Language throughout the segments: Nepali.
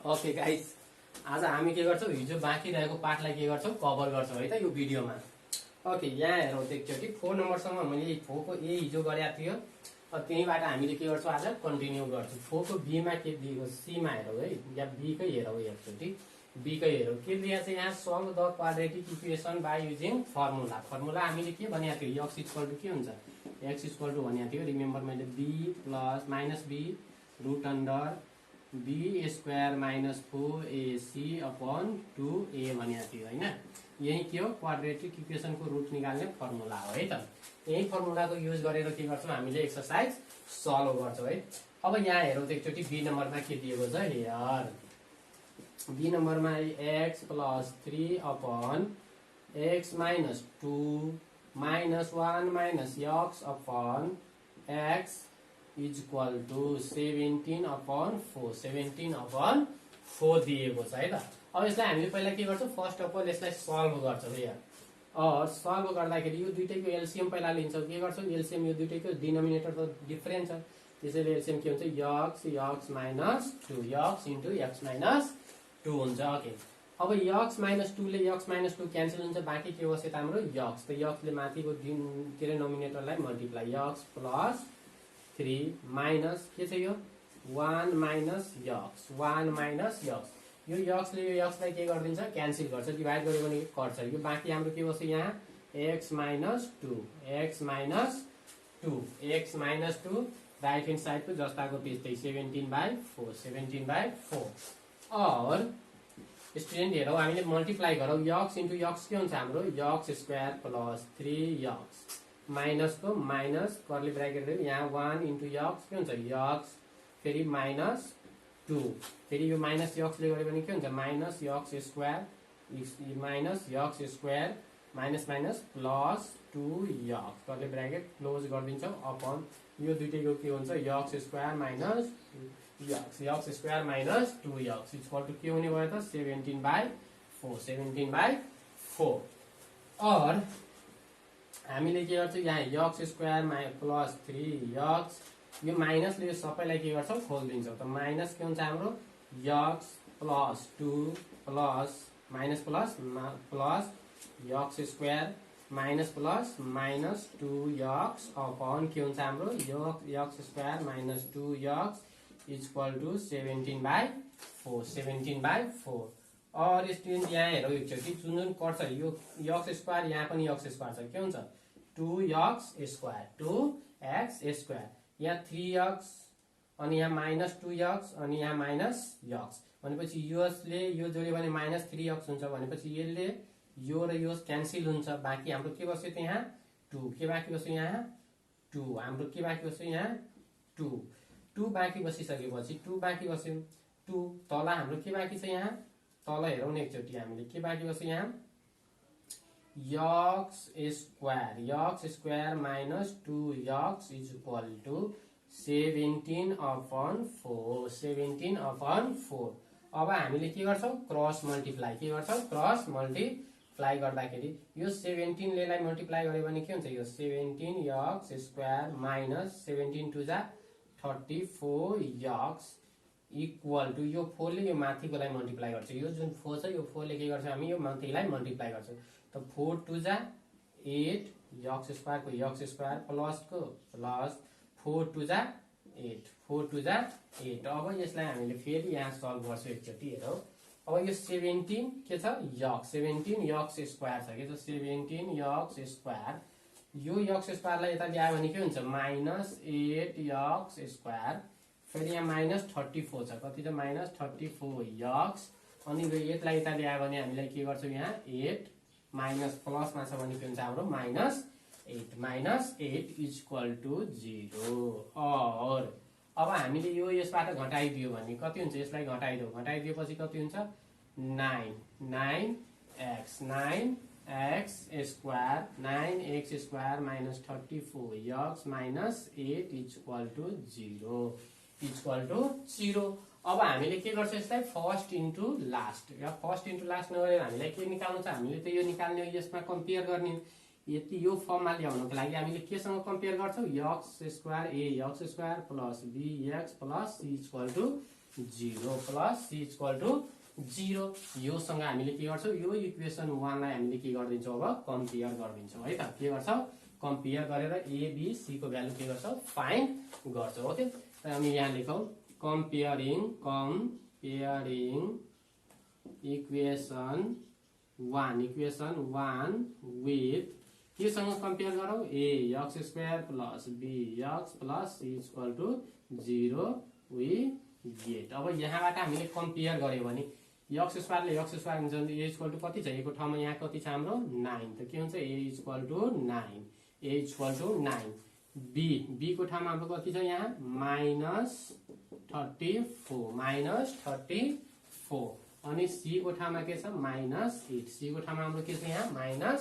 ओके गाइस, आज हामी के गर्छौं, हिजो बाँकी रहेको पाठलाई के गर्छौं, कभर गर्छौं है त यो भिडियोमा। ओके, यहाँ हेरौँ त एकचोटि 4 नम्बरसम्म मैले 4 को ए हिजो गरेको थियो। त्यहीबाट हामीले के गर्छौं, आज कन्टिन्यू गर्छौं। 4 को बी मा के दिएको, सी मा हेरौँ है, या बी कै हेरौँ एकचोटि। बी कै हेरौँ के दिएको छ यहाँ, solve the quadratic equation by using formula. Formula हामीले के भनेको थियो, x इक्वल टु के हुन्छ, x इक्वल टु भनेको थियो। रिमेम्बर मैले b plus minus b root under b square minus 4ac upon 2a भनेको थियो हैन। यही के हो, क्वाड्रेटिक इक्वेसनको रुट निकाल्ने फर्मुला हो है त। यही फर्मुलाको युज गरेर के गर्छौं, हामीले एक्सरसाइज सल्भ गर्छौं है। अब यहाँ हेरौँ त एकचोटि बी नम्बरमा के दिएको छ हेयर। बी नम्बरमा x plus 3 upon x minus 2 minus 1 minus x upon x is equal to 17 upon 4 17 upon 4 दिएको छ है त। अब यसलाई हामीले पहिला के गर्छौं, फर्स्ट अफ अल यसलाई सल्भ गर्छौं यहाँ। सल्भ गर्दाखेरि यो दुईटैको एलसीएम पहिला लिन्छौं। के गर्छौं, एलसीएम यो दुईटैको डिनोमिनेटर त डिफरेन्ट छ, त्यसैले एलसीएम के हुन्छ, x minus 2 x into x minus 2 हुन्छ। ओके, अब x माइनस 2 ले x माइनस 2 क्यान्सल हुन्छ, बाँकी के बस्यो त हाम्रो x। त x ले माथिको के रे नोमिनेटरलाई मल्टिप्लाई, x प्लस 3 माइनस के छ यो 1 माइनस x 1 माइनस x। यो x ले यो x लाई के गरिदिन्छ, क्यान्सल गर्छ, डिभाइड गर्यो भने कट्छ। यो बाँकी हाम्रो के बस्यो यहाँ x minus 2 x minus 2 x minus 2 right hand side को जस्ताको त्यस्तै 17/4 17/4। और स्टुडेन्ट हेरौँ, हामीले मल्टिप्लाई गरौँ, x इन्टु x के हुन्छ हाम्रो x square plus 3x minus को माइनस कर्ली ब्रैकेट यहाँ 1 इन्टु x के हुन्छ x फेरि माइनस 2 फेरि यो माइनस x ले गर्यो भने के हुन्छ minus x square minus x square minus minus plus 2x curly bracket close गरिदिन्छौँ अपन यो दुईटैको के हुन्छ x square minus x square minus 2x equal to के हुने भयो त 17/4 17/4। और हामीले के गर्छौं यहाँ x स्क्वायर प्लस 3x यो माइनसले यो सबैलाई के गर्छौं खोलिदिन्छौं। त माइनस के हुन्छ हाम्रो x plus 2 plus minus plus plus x square minus plus minus 2x upon के हुन्छ हाम्रो x square minus 2x equal to 17/4 17/4। और स्टुडेन्ट यहाँ हेरौँ एकचोटि, जुन जुन कट्छ यो x स्क्वायर, यहाँ पनि x स्क्वायर छ, के हुन्छ 2x स्क्वायर 2x स्क्वायर, यहाँ 3x अनि यहाँ माइनस 2x अनि यहाँ माइनस x भनेपछि यसले यो जोड्यो भने माइनस 3x हुन्छ, भनेपछि यसले यो र यो क्यान्सल हुन्छ, बाँकी हाम्रो के बस्यो त यहाँ 2 के बाँकी बस्यो यहाँ 2 हाम्रो के बाँकी बस्यो यहाँ 2 2 बाँकी बसिसकेपछि 2 बाँकी बस्यो 2 तल हाम्रो के बाँकी छ यहाँ तल हेरौँ न एकचोटि, हामीले के बाँकी बस्यो यहाँ x square minus 2x is equal to 17/4 17/4। अब हामीले के गर्छौं क्रस मल्टिप्लाई, के गर्छौं क्रस मल्टिप्लाई गर्दाखेरि यो 17 ले लाई मल्टिप्लाई गर्यो भने के हुन्छ यो 17x स्क्वायर माइनस 17 2 जा 34x इक्वल टू यो 4 ले यो माथिकोलाई मल्टिप्लाई गर्छ, यो जुन 4 छ यो 4 ले के गर्छ हामी यो माथिलाई मल्टिप्लाई गर्छौं। त 4 2 जा 8 x स्क्वायर को x स्क्वायर प्लस को प्लस 4 2 जा 8 4 2 जा 8। अब यसलाई हामीले फेरि यहाँ सल्भ गर्छौं एकचोटि हेरौँ। अब यो 17 के छ x 17 x स्क्वायर छ के छ 17 x स्क्वायर, यो x स्क्वायर लाई यता ल्यायो भने के हुन्छ माइनस 8x स्क्वायर फेरि यहाँ माइनस 34 छ, कति छ माइनस 34x अनि यो 8 लाई यता ल्यायो भने हामीलाई के गर्छौं यहाँ 8 माइनस प्लसमा छ भने के हुन्छ हाम्रो माइनस 8 इज इक्वल टू 0। और अब हामीले यो यसबाट घटाइदियो भने कति हुन्छ, यसलाई घटाइदिएपछि कति हुन्छ 9x square minus 34x minus 8 is equal to 0। अब हामीले के गर्छ यसलाई फर्स्ट इन्टु लास्ट, या फर्स्ट इन्टु लास्ट नगरेर हामीलाई के निकाल्नु छ, हामीले त यो निकाल्ने हो, यसमा कम्पेयर गर्ने, यति यो फर्ममा ल्याउनको लागि हामीले केसँग कम्पेयर गर्छौं x square plus bx plus c equal to 0 plus c equal to 0। योसँग हामीले के गर्छौँ, यो इक्वेसन 1 लाई हामीले के गरिदिन्छौँ, अब कम्पेयर गरिदिन्छौँ है त। के गर्छौँ, कम्पेयर गरेर a b c को भ्यालु के गर्छौँ, फाइन्ड गर्छौँ। ओके, त हामी यहाँ लेखौँ कम्पेयरिङ इक्वेसन 1 विथ केसँग कम्पेयर गरौँ, ax² plus bx plus c equal to 0 we get. अब यहाँबाट हामीले कम्पेयर गर्यो भने x² ले x² हुन्छ भने a इक्वल टु कति छ, a को ठाउँमा यहाँ कति छ हाम्रो 9, त के हुन्छ a equal to 9, a equal to 9। b को ठाउँमा हाम्रो कति छ यहाँ -34 अनि c को ठाउँमा के छ -8, c को ठाउँमा हाम्रो के छ यहाँ -8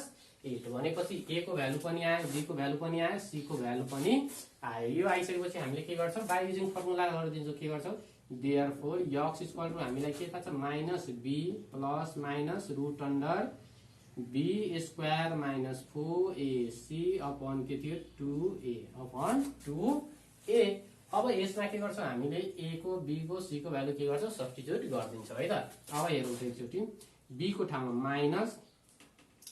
भनेपछि a को भ्यालु पनि आयो, b को भ्यालु पनि आयो, c को भ्यालु पनि आयो। यो आइसकेपछि हामीले के गर्छौँ, बाइ युजिङ फर्मुला गरिदिन्छौँ। के गर्छौँ, देयरफोर x इक्वल टु हामीलाई के थाहा छ -b plus minus root under b square minus 4ac upon के थियो 2a अपन 2a। अब यसमा के गर्छौँ, हामीले a को b को c को भ्यालु के गर्छौँ, सब्स्टिट्युट गरिदिन्छौँ है त। अब हेरौँ त एकचोटि, b को ठाउँमा माइनस,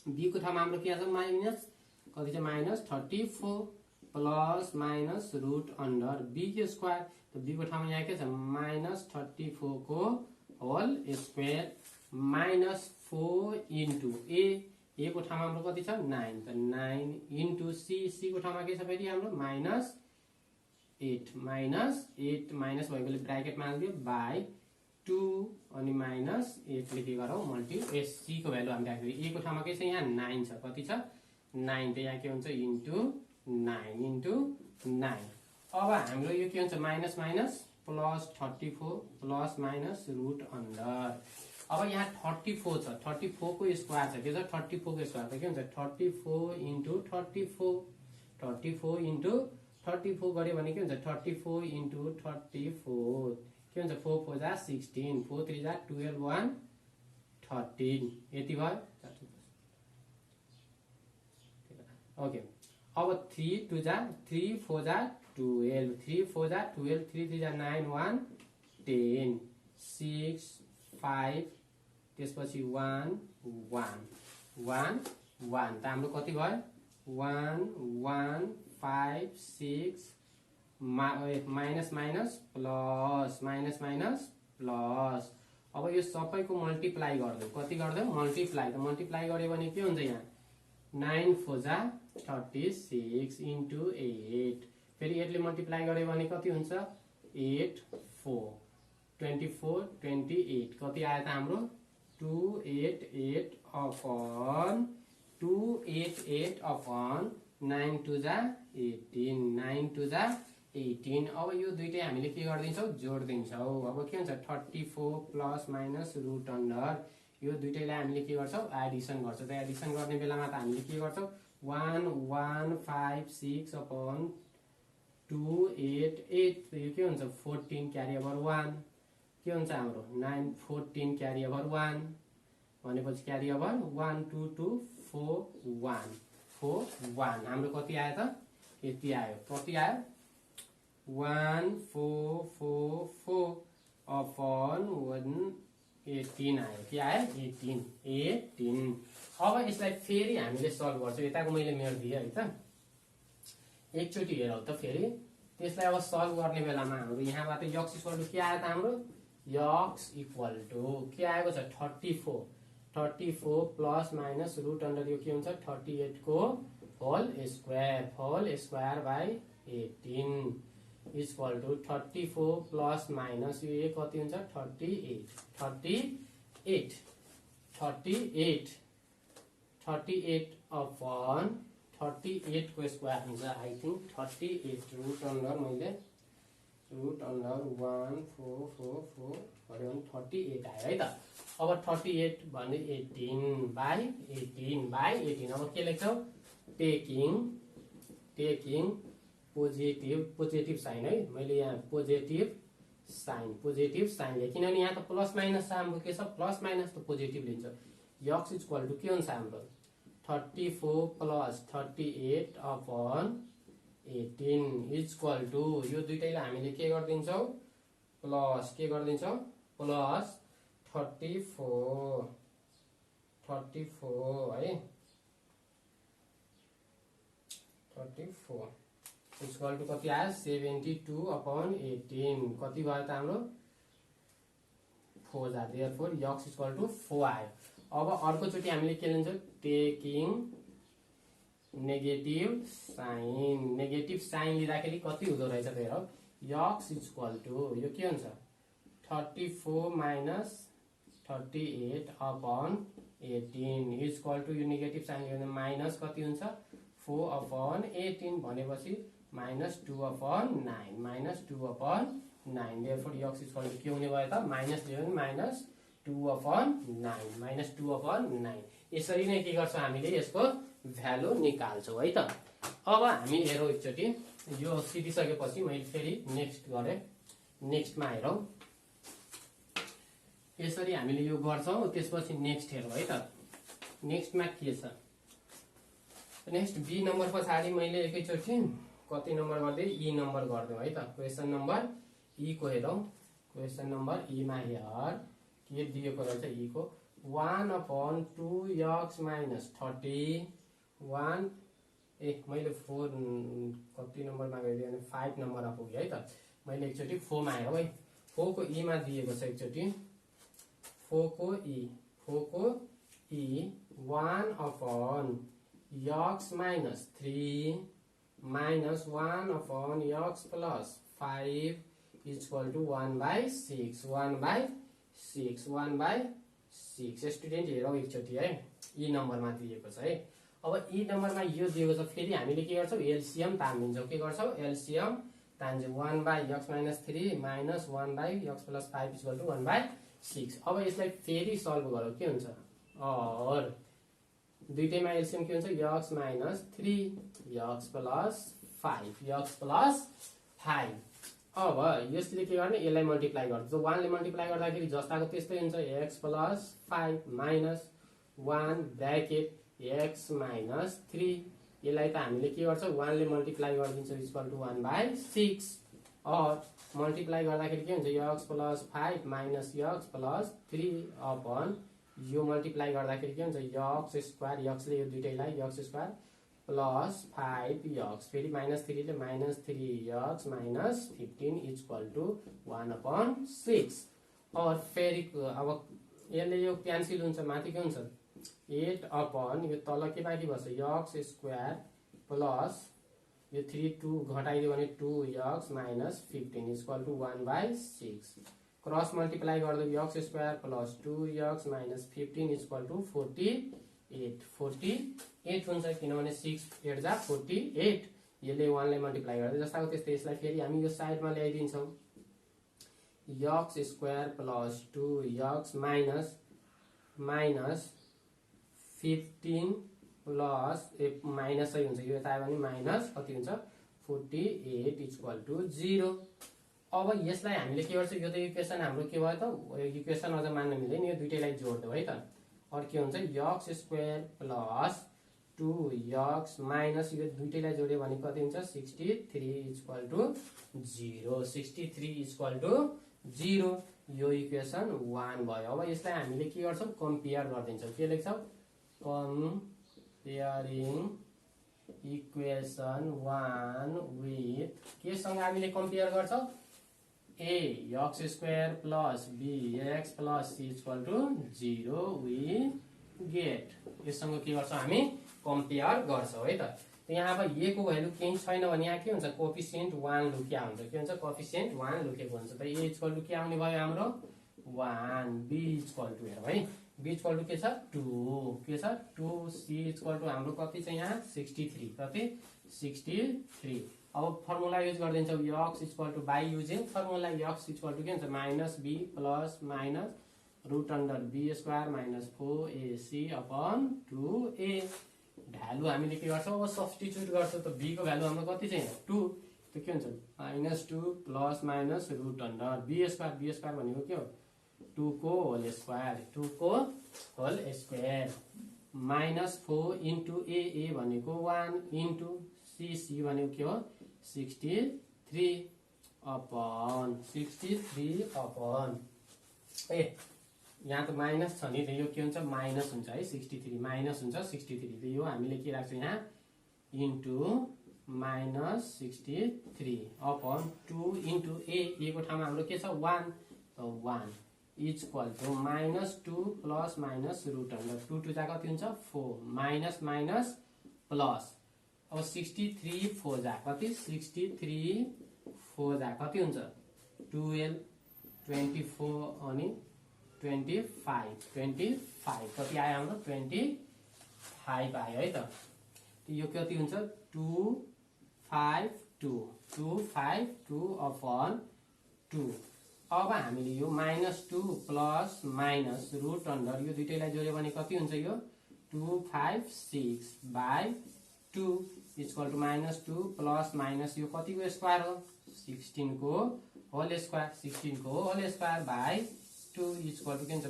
b को ठाउँमा हाम्रो के छ माइनस कति छ -34 plus minus root under b square, त b को ठाउँमा यहाँ के छ -34 को whole square minus 4 into a को ठाउँमा हाम्रो कति छ 9, त 9 इन्टु c को ठाउँमा के छ फेरि हाम्रो -8 माइनस भएकोले ब्राकेटमा हाल्दियो बाई 2 अनि -8 ले के गरौँ मल्टी c को भ्यालु हामी राख्दियो। a को ठाउँमा के छ यहाँ 9 छ, कति छ 9, त यहाँ के हुन्छ इन्टु 9। अब हाम्रो यो के हुन्छ minus minus plus 34 plus minus root under. अब यहाँ 34 छ, 34 को स्क्वायर छ, के छ 34 को स्क्वायर त के हुन्छ 34 इन्टु 34 इन्टु 34 गऱ्यो भने के हुन्छ 34 इन्टु 34 के हुन्छ 4 4 जा 16 4 3 जा 12 1 13 यति भयो। ओके, अब 3 2 जा 3 4 जा 12 3 4 जा 12 3 3 जा 9 1 10 6 5 त्यसपछि 1 1 त हाम्रो कति भयो 1 1 5 6 माइनस माइनस प्लस। अब यो सबैको मल्टिप्लाई गर्दै कति गर्दै मल्टिप्लाई, त मल्टिप्लाई गर्यो भने के हुन्छ यहाँ 9 4 जा 36 इन्टु 8 फेरि 8 ले मल्टिप्लाई गर्यो भने कति हुन्छ 8 4 24 28 कति आयो त हाम्रो 288 अपन 9 2 जा 18 9 2 जा 18। अब यो दुईटै हामीले के गर्दिन्छौँ जोड्दिन्छौँ। अब के हुन्छ 34 प्लस माइनस रुट अन्डर यो दुईटैलाई हामीले के गर्छौँ एडिसन गर्छौँ। त एडिसन गर्ने बेलामा त हामीले के गर्छौँ 1 1 5 6 अपन 288 यो के हुन्छ 14 क्यारी ओभर 1 के हुन्छ हाम्रो 9 14 क्यारी ओभर 1 भनेपछि क्यारी ओभर 1 2 2 4 1 हाम्रो कति आयो त यति आयो। कति आयो 1 4 4 4 अपन 18 आयो। के आयो 18। अब यसलाई फेरि हामीले सल्भ गर्छौँ। यताको मैले मेरो दिएँ है त, एकचोटि हेरौँ त फेरि त्यसलाई। अब सल्भ गर्ने बेलामा हाम्रो यहाँबाट x इक्वल टु के आयो त हाम्रो x इक्वल टु के आएको छ 34 प्लस माइनस रुट अन्डर यो के हुन्छ 38 को whole square by 18 equal to 34 plus minus यो कति हुन्छ 38 अपन 38 को स्क्वायर हुन्छ आई थिंक 38 रुट अन्डर मैले रुट अन्डर 1 4 4 4 गर्यो भने 38 आयो है त। अब 38 भने 18 बाई 18 अब के लेख्छौ टेकिङ पोजिटिभ साइन है। मैले यहाँ पोजिटिभ साइन ले किनभने यहाँ त प्लस माइनस छ हाम्रो के छ प्लस माइनस त पोजिटिभ लिन्छ। x इक्वल टु के हुन्छ हाम्रो 34 प्लस 38 अपन 18 इक्वल टु यो दुईटैलाई हामीले के गर्दिन्छौँ प्लस के गरिदिन्छौँ प्लस 34 है 34 इक्वल टु कति आयो 72/18 कति भयो त हाम्रो 4 जाँदै देयरफोर यक्स इक्वल टु 4 आयो। अब अर्कोचोटि हामीले के लिन्छौँ टेकिङ नेगेटिभ साइन लिँदाखेरि कति हुँदो रहेछ त हेरौ यक्स इक्वल टु यो के हुन्छ 34 माइनस 38/18 इक्वल टु यो नेगेटिभ साइन लियो माइनस कति हुन्छ 4/18 भनेपछि -2/9 देयरफोर यक्स इक्वल टु के हुने भयो त माइनस लियो भने -2/9 यसरी नै के गर्छौँ हामीले यसको भ्यालु निकाल्छौँ है त। अब हामी हेरौँ एकचोटि यो सिधिसकेपछि मैले फेरि नेक्स्ट गरेँ नेक्स्टमा हेरौँ यसरी हामीले यो गर्छौँ त्यसपछि नेक्स्ट हेरौँ है त। नेक्स्टमा के छ नेक्स्ट बी नम्बर पछाडि मैले एकैचोटि कति नम्बर गर्दै ई नम्बर गरिदिउँ है त। क्वेसन नम्बर ई को हेरौँ क्वेसन नम्बर ई मा हेर के दिएको रहेछ ई को 1/2x - 31 मैले 4 कति नम्बरमा गइदिएँ भने 5 नम्बरमा पुग्यो है त। मैले एकचोटि 4 मा हेरौँ है 4 को ई मा दिएको छ एकचोटि 4 को ई 1/x - 3 minus 1/x plus 5 equal to 1/6 student हेरौँ एकचोटि है ई नम्बरमा दिएको छ है। अब ई नम्बरमा यो दिएको छ फेरि हामीले के गर्छौँ एलसिएम तानिदिन्छौँ के गर्छौँ LCM तान्छौँ 1/x - 3 minus 1/x plus 5 equal to 1/6। अब यसलाई फेरि सल्भ गरौँ के हुन्छ और दुईटैमा एलसिएम के हुन्छ x - 3 x plus 5 अब यसले के गर्ने यसलाई मल्टिप्लाई गर्छ 1 ले मल्टिप्लाई गर्दाखेरि जस्ताको त्यस्तै हुन्छ x plus 5 minus 1 bracket x minus 3 यसलाई त हामीले के गर्छौँ 1 ले मल्टिप्लाई गरिदिन्छौँ इक्वल टु 1/6 और मल्टिप्लाई गर्दाखेरि के हुन्छ x plus 5 minus x plus 3 upon यो मल्टिप्लाई गर्दाखेरि के हुन्छ x स्क्वायर x ले यो दुईटैलाई x स्क्वायर प्लस 5x फेरि -3 ले -3x minus 15 इक्वल टु 1/6 और फेरि अब यसले यो क्यान्सल हुन्छ माथि के हुन्छ 8 अपन यो तल के बाँकी बस्छ x स्क्वायर प्लस यो 3 2 घटाइदियो भने 2x minus 15 equal to 1/6 cross multiply गर्दा x square plus 2x minus 15 equal to 48 हुन्छ किनभने 6 8 जा 48 यसले 1 ले मल्टिप्लाई गर्दा जस्ताको त्यस्तै यसलाई फेरि हामी यो साइडमा ल्याइदिन्छौँ x square plus 2x minus 15 plus minus हुन्छ यो यता आयो भने माइनस कति हुन्छ 48 इक्वल टु 0। अब यसलाई हामीले के गर्छ यो त इक्वेसन हाम्रो के भयो त इक्वेसन अझ मान्न मिल्दैन यो दुईटैलाई जोड्दौ है त और के हुन्छ x square plus 2x minus यो दुईटैलाई जोड्यो भने कति हुन्छ 63 इक्वल टु 0 यो इक्वेसन 1 भयो। अब यसलाई हामीले के गर्छौँ कम्पेयर गरिदिन्छौँ के लेख्छौँ कम्पेयरिङ इक्वेसन 1 विथ केसँग हामीले कम्पेयर गर्छौँ x square plus bx plus c equal to 0 we get यससँग के गर्छौँ हामी कम्पेयर गर्छौँ है त। यहाँ अब a को भ्यालु केही छैन भने यहाँ के हुन्छ कोफिसिएन्ट 1 लुकिया हुन्छ के हुन्छ कोफिसिएन्ट 1 लुकेको हुन्छ त a इक्वल टु के आउने भयो हाम्रो 1 b इक्वल टु हेरौँ है b इक्वल टु के छ 2 c इक्वल टु हाम्रो कति छ यहाँ 63 कति 63। अब फर्मुला युज गरिदिन्छौँ x equal to by using formula x equal to के हुन्छ minus b plus minus root under b square minus 4ac upon 2a value हामीले के गर्छौँ अब सब्स्टिट्युट गर्छौँ त b को भ्यालु हाम्रो कति छ यहाँ 2 त के हुन्छ -2 plus minus root under b square भनेको के हो 2 को whole square minus 4 into a भनेको 1 इन्टु c भनेको के हो 63 अपॉन 63 अपॉन यहाँ त माइनस छ नि त यो के हुन्छ माइनस हुन्छ है 63 माइनस हुन्छ 63 यो हामीले के राख्छौँ यहाँ into minus 63 upon 2 into A को ठाउँमा हाम्रो के छ 1 is equal to -2 plus minus root under 2 two जा कति हुन्छ 4 माइनस माइनस प्लस अब 63 4 जा कति 63 4 जा कति हुन्छ 12 24 अनि 25 कति आयो हाम्रो 25 आयो है त यो कति हुन्छ 252 अपॉन 2 अब हामीले यो -2 प्लस माइनस रुट अन्डर यो दुईटैलाई जोड्यो भने कति हुन्छ यो 256/2 इक्वल टु -2 प्लस माइनस यो कतिको स्क्वायर हो 16 को whole square by 2 equal to के हुन्छ -2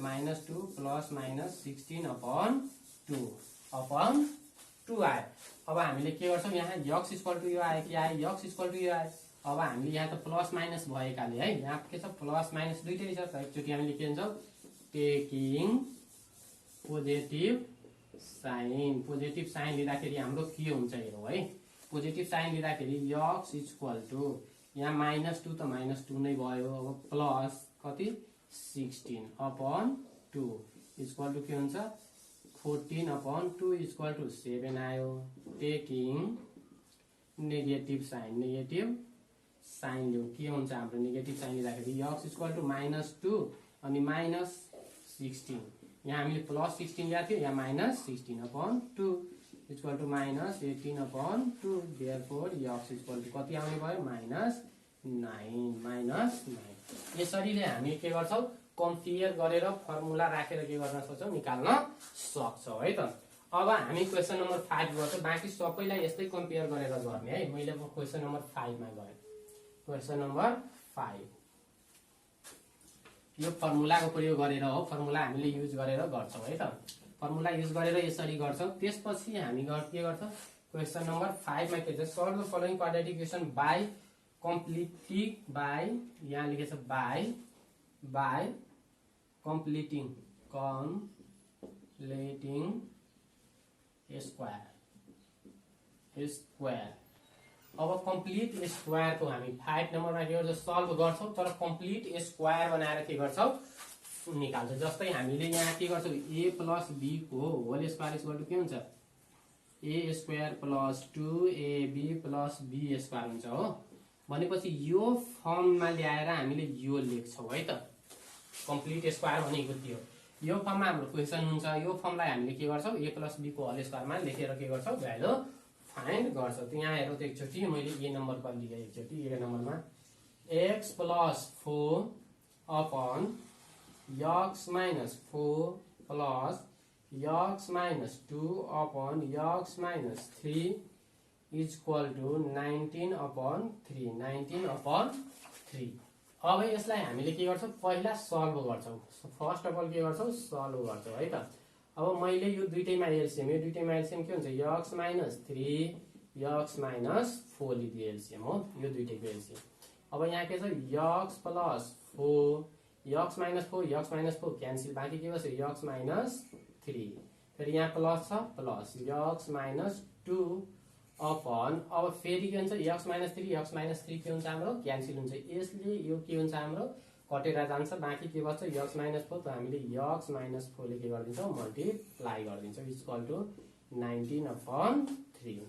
प्लस माइनस 16 अपॉन 2 आयो। अब हामीले के गर्छौँ यहाँ यक्स इक्वल टु यो आयो कि आयो यक्स इक्वल टु यो आयो। अब हामीले यहाँ त प्लस माइनस भएकाले है यहाँ के छ प्लस माइनस दुईटै छ त एकचोटि हामीले के भन्छौँ टेकिङ पोजिटिभ साइन लिँदाखेरि हाम्रो के हुन्छ हेरौँ है पोजिटिभ साइन लिँदाखेरि यक्स इक्वल टु यहाँ -2 त -2 नै भयो अब प्लस कति 16 अपॉन 2 इक्वल टु के हुन्छ 14 अपॉन 2 इक्वल टु 7 आयो। टेकिङ नेगेटिभ साइन लिउँ के हुन्छ हाम्रो नेगेटिभ साइन लिँदाखेरि यक्स इक्वल टु -2 अनि -16 यहाँ हामीले प्लस 16 ल्याएको थियो यहाँ -16 upon 2 equal to -18 upon 2 therefore x equal to कति आउने भयो -9 यसरीले हामी के गर्छौँ कम्पेयर गरेर फर्मुला राखेर के गर्न सक्छौँ निकाल्न सक्छौँ है त। अब हामी क्वेसन नम्बर 5 गर्छौँ बाँकी सबैलाई यस्तै कम्पेयर गरेर गर्ने है। मैले अब क्वेसन नम्बर 5 मा गएँ क्वेसन नम्बर 5 यो फर्मुलाको प्रयोग गरेर हो फर्मुला हामीले युज गरेर गर्छौँ है त। फर्मुला युज गरेर यसरी गर्छौँ त्यसपछि हामी के गर्छौँ क्वेसन नम्बर 5 मा के छ solve the following quadratic equation by completing by यहाँ लेखेछ बाई completing स्क्वायर। अब कम्प्लिट स्क्वायर को हामी 5 नम्बरमा के गर्छौँ सल्भ गर्छौँ तर कम्प्लिट स्क्वायर बनाएर के गर्छौँ निकाल्छौँ। जस्तै हामीले यहाँ के गर्छौँ a प्लस b को होल स्क्वायर इक्वल टु के हुन्छ a square plus 2ab plus b square हुन्छ हो भनेपछि यो फर्ममा ल्याएर हामीले यो लेख्छौँ है त। कम्प्लिट स्क्वायर भनेको थियो यो फर्ममा हाम्रो क्वेसन हुन्छ यो फर्मलाई हामीले के गर्छौँ a प्लस b को होल स्क्वायरमा लेखेर के गर्छौँ भ्यालु फाइन्ड गर्छौँ। यहाँ हेरौँ त एकचोटि मैले a नम्बर पर लिएँ एकचोटि a नम्बरमा x plus 4 upon x minus 4 plus x minus 2 upon x minus 3 equal to 19 upon 3 अब यसलाई हामीले के गर्छौँ पहिला सल्भ गर्छौँ फर्स्ट अफ अल के गर्छौँ सल्भ गर्छौँ है त। अब मैले यो दुईटैमा एलसिएम के हुन्छ x माइनस 3 x माइनस 4 लिदिए एलसिएम हो यो दुईटैको एलसिएम। अब यहाँ के छ x plus 4 x minus 4 cancel बाँकी के बस्यो x माइनस 3 फेरि यहाँ प्लस छ प्लस x माइनस 2 अपॉन अब फेरि के हुन्छ x माइनस 3 के हुन्छ हाम्रो क्यान्सल हुन्छ यसले यो के हुन्छ हाम्रो कटेर जान्छ बाँकी के बस्छ x माइनस 4 त हामीले x माइनस 4 ले के गरिदिन्छौँ मल्टिप्लाई गरिदिन्छौँ इक्वल टु 19 अपॉन 3।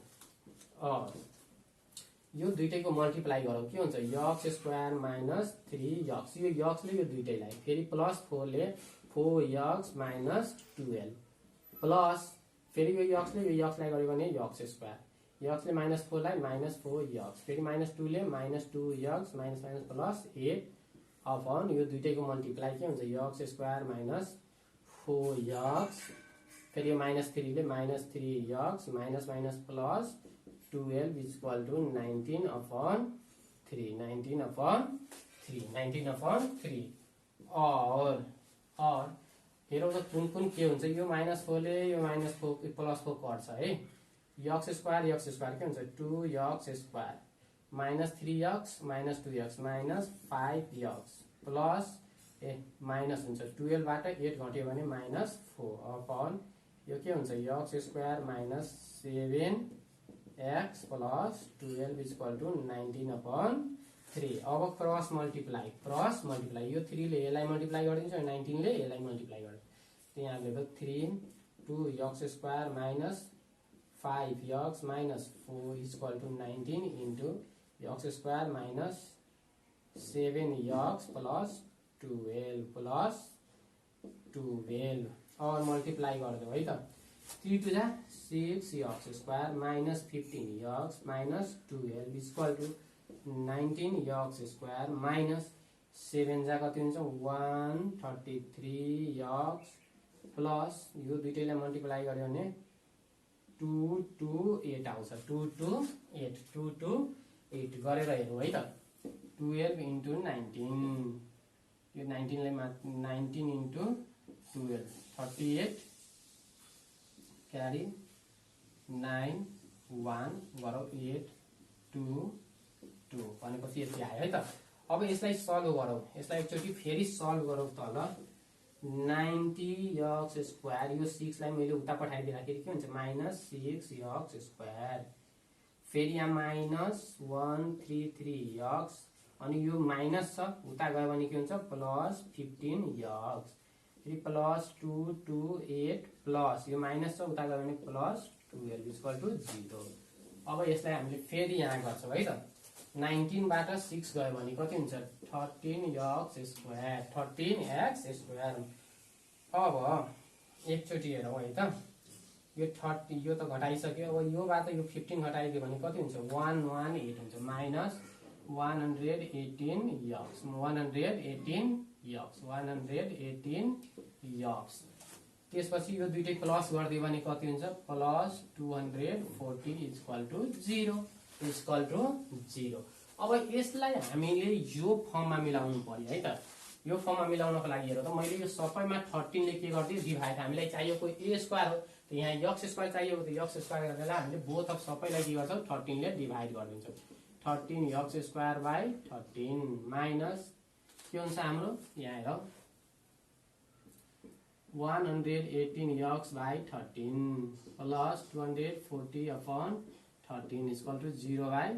यो दुईटैको मल्टिप्लाई गरौँ के हुन्छ x स्क्वायर माइनस 3x यो x ले यो दुईटैलाई फेरि प्लस 4 ले 4x माइनस 12 प्लस फेरि यो x ले यो x लाई गर्यो भने x स्क्वायर x ले -4 लाई -4x फेरि -2 ले -2x माइनस प्लस 8 अपॉन यो दुईटैको मल्टिप्लाई के हुन्छ x स्क्वायर माइनस 4x फेरि यो -3 ले -3x minus plus 12 equal to 19 upon 3 और हेरौँ त कुन के हुन्छ यो -4 ले यो -4 प्लस 4 कट्छ है x स्क्वायर के हुन्छ 2x square minus 3x minus 2x minus 5x plus minus हुन्छ 12 बाट 8 घट्यो भने माइनस 4 अपन यो के हुन्छ x square minus 7x plus 12 equal to 19 upon 3। अब क्रस मल्टिप्लाई यो 3 ले यसलाई मल्टिप्लाई गरिदिन्छ 19 ले यसलाई मल्टिप्लाई गर्छ त्यहाँ लेख्यो 3 2x square minus 5x minus 4 equal to 19 into x square minus 7x plus 12 और मल्टिप्लाई गरिदियो है त 3 टू जा 6x square minus 15x minus 12 equal to 19x square minus 7 जा कति हुन्छ 133x प्लस यो दुईटैलाई मल्टिप्लाई गर्यो भने 2 to 8 आउँछ 2 to 8 गरेर हेरौँ है त 12 इन्टु 19 यो 19 लाई 19 इन्टु 12 38 क्यारी 9 1 गरौ 8 2 2 भनेपछि यति आयो है त। अब यसलाई सल्भ गरौ यसलाई एकचोटी फेरि सल्भ गरौ तल 90x स्क्वायर यो 6 लाई मैले उता पठाइदिँदाखेरि के हुन्छ माइनस 6x स्क्वायर फेरि यहाँ माइनस 133x अनि यो माइनस छ उता गयो भने के हुन्छ प्लस 15x फेरि प्लस 2 to 8 प्लस यो माइनस छ उता गयो भने प्लस 12 इक्वल टु 0। अब यसलाई हामीले फेरि यहाँ गर्छौँ है त 19 बाट 6 गयो भने कति हुन्छ 13x स्क्वायर। अब एकचोटि हेरौँ है त यो 30 यो त घटाइसक्यो अब यो बाट यो 15 घटाइदियो भने कति हुन्छ 118 हुन्छ माइनस 118x त्यसपछि यो दुईटै प्लस गरिदियो भने कति हुन्छ प्लस 240 इक्वल टु 0 अब यसलाई हामीले यो फर्ममा मिलाउनु पर्यो है त। यो फर्ममा मिलाउनको लागि हेरौँ त मैले यो सबैमा 13 ले के गर्दियो डिभाइड हामीलाई चाहिएको a स्क्वायर हो त यहाँ x स्क्वायर चाहिएको त x स्क्वायर गरेर हामीले बोथ अफ सबैलाई के गर्छौँ 13 ले डिभाइड गरिदिन्छौँ 13x स्क्वायर बाई 13 माइनस के हुन्छ हाम्रो यहाँ हेरौँ 118x by 13 plus 240 upon 13 equal to 0 by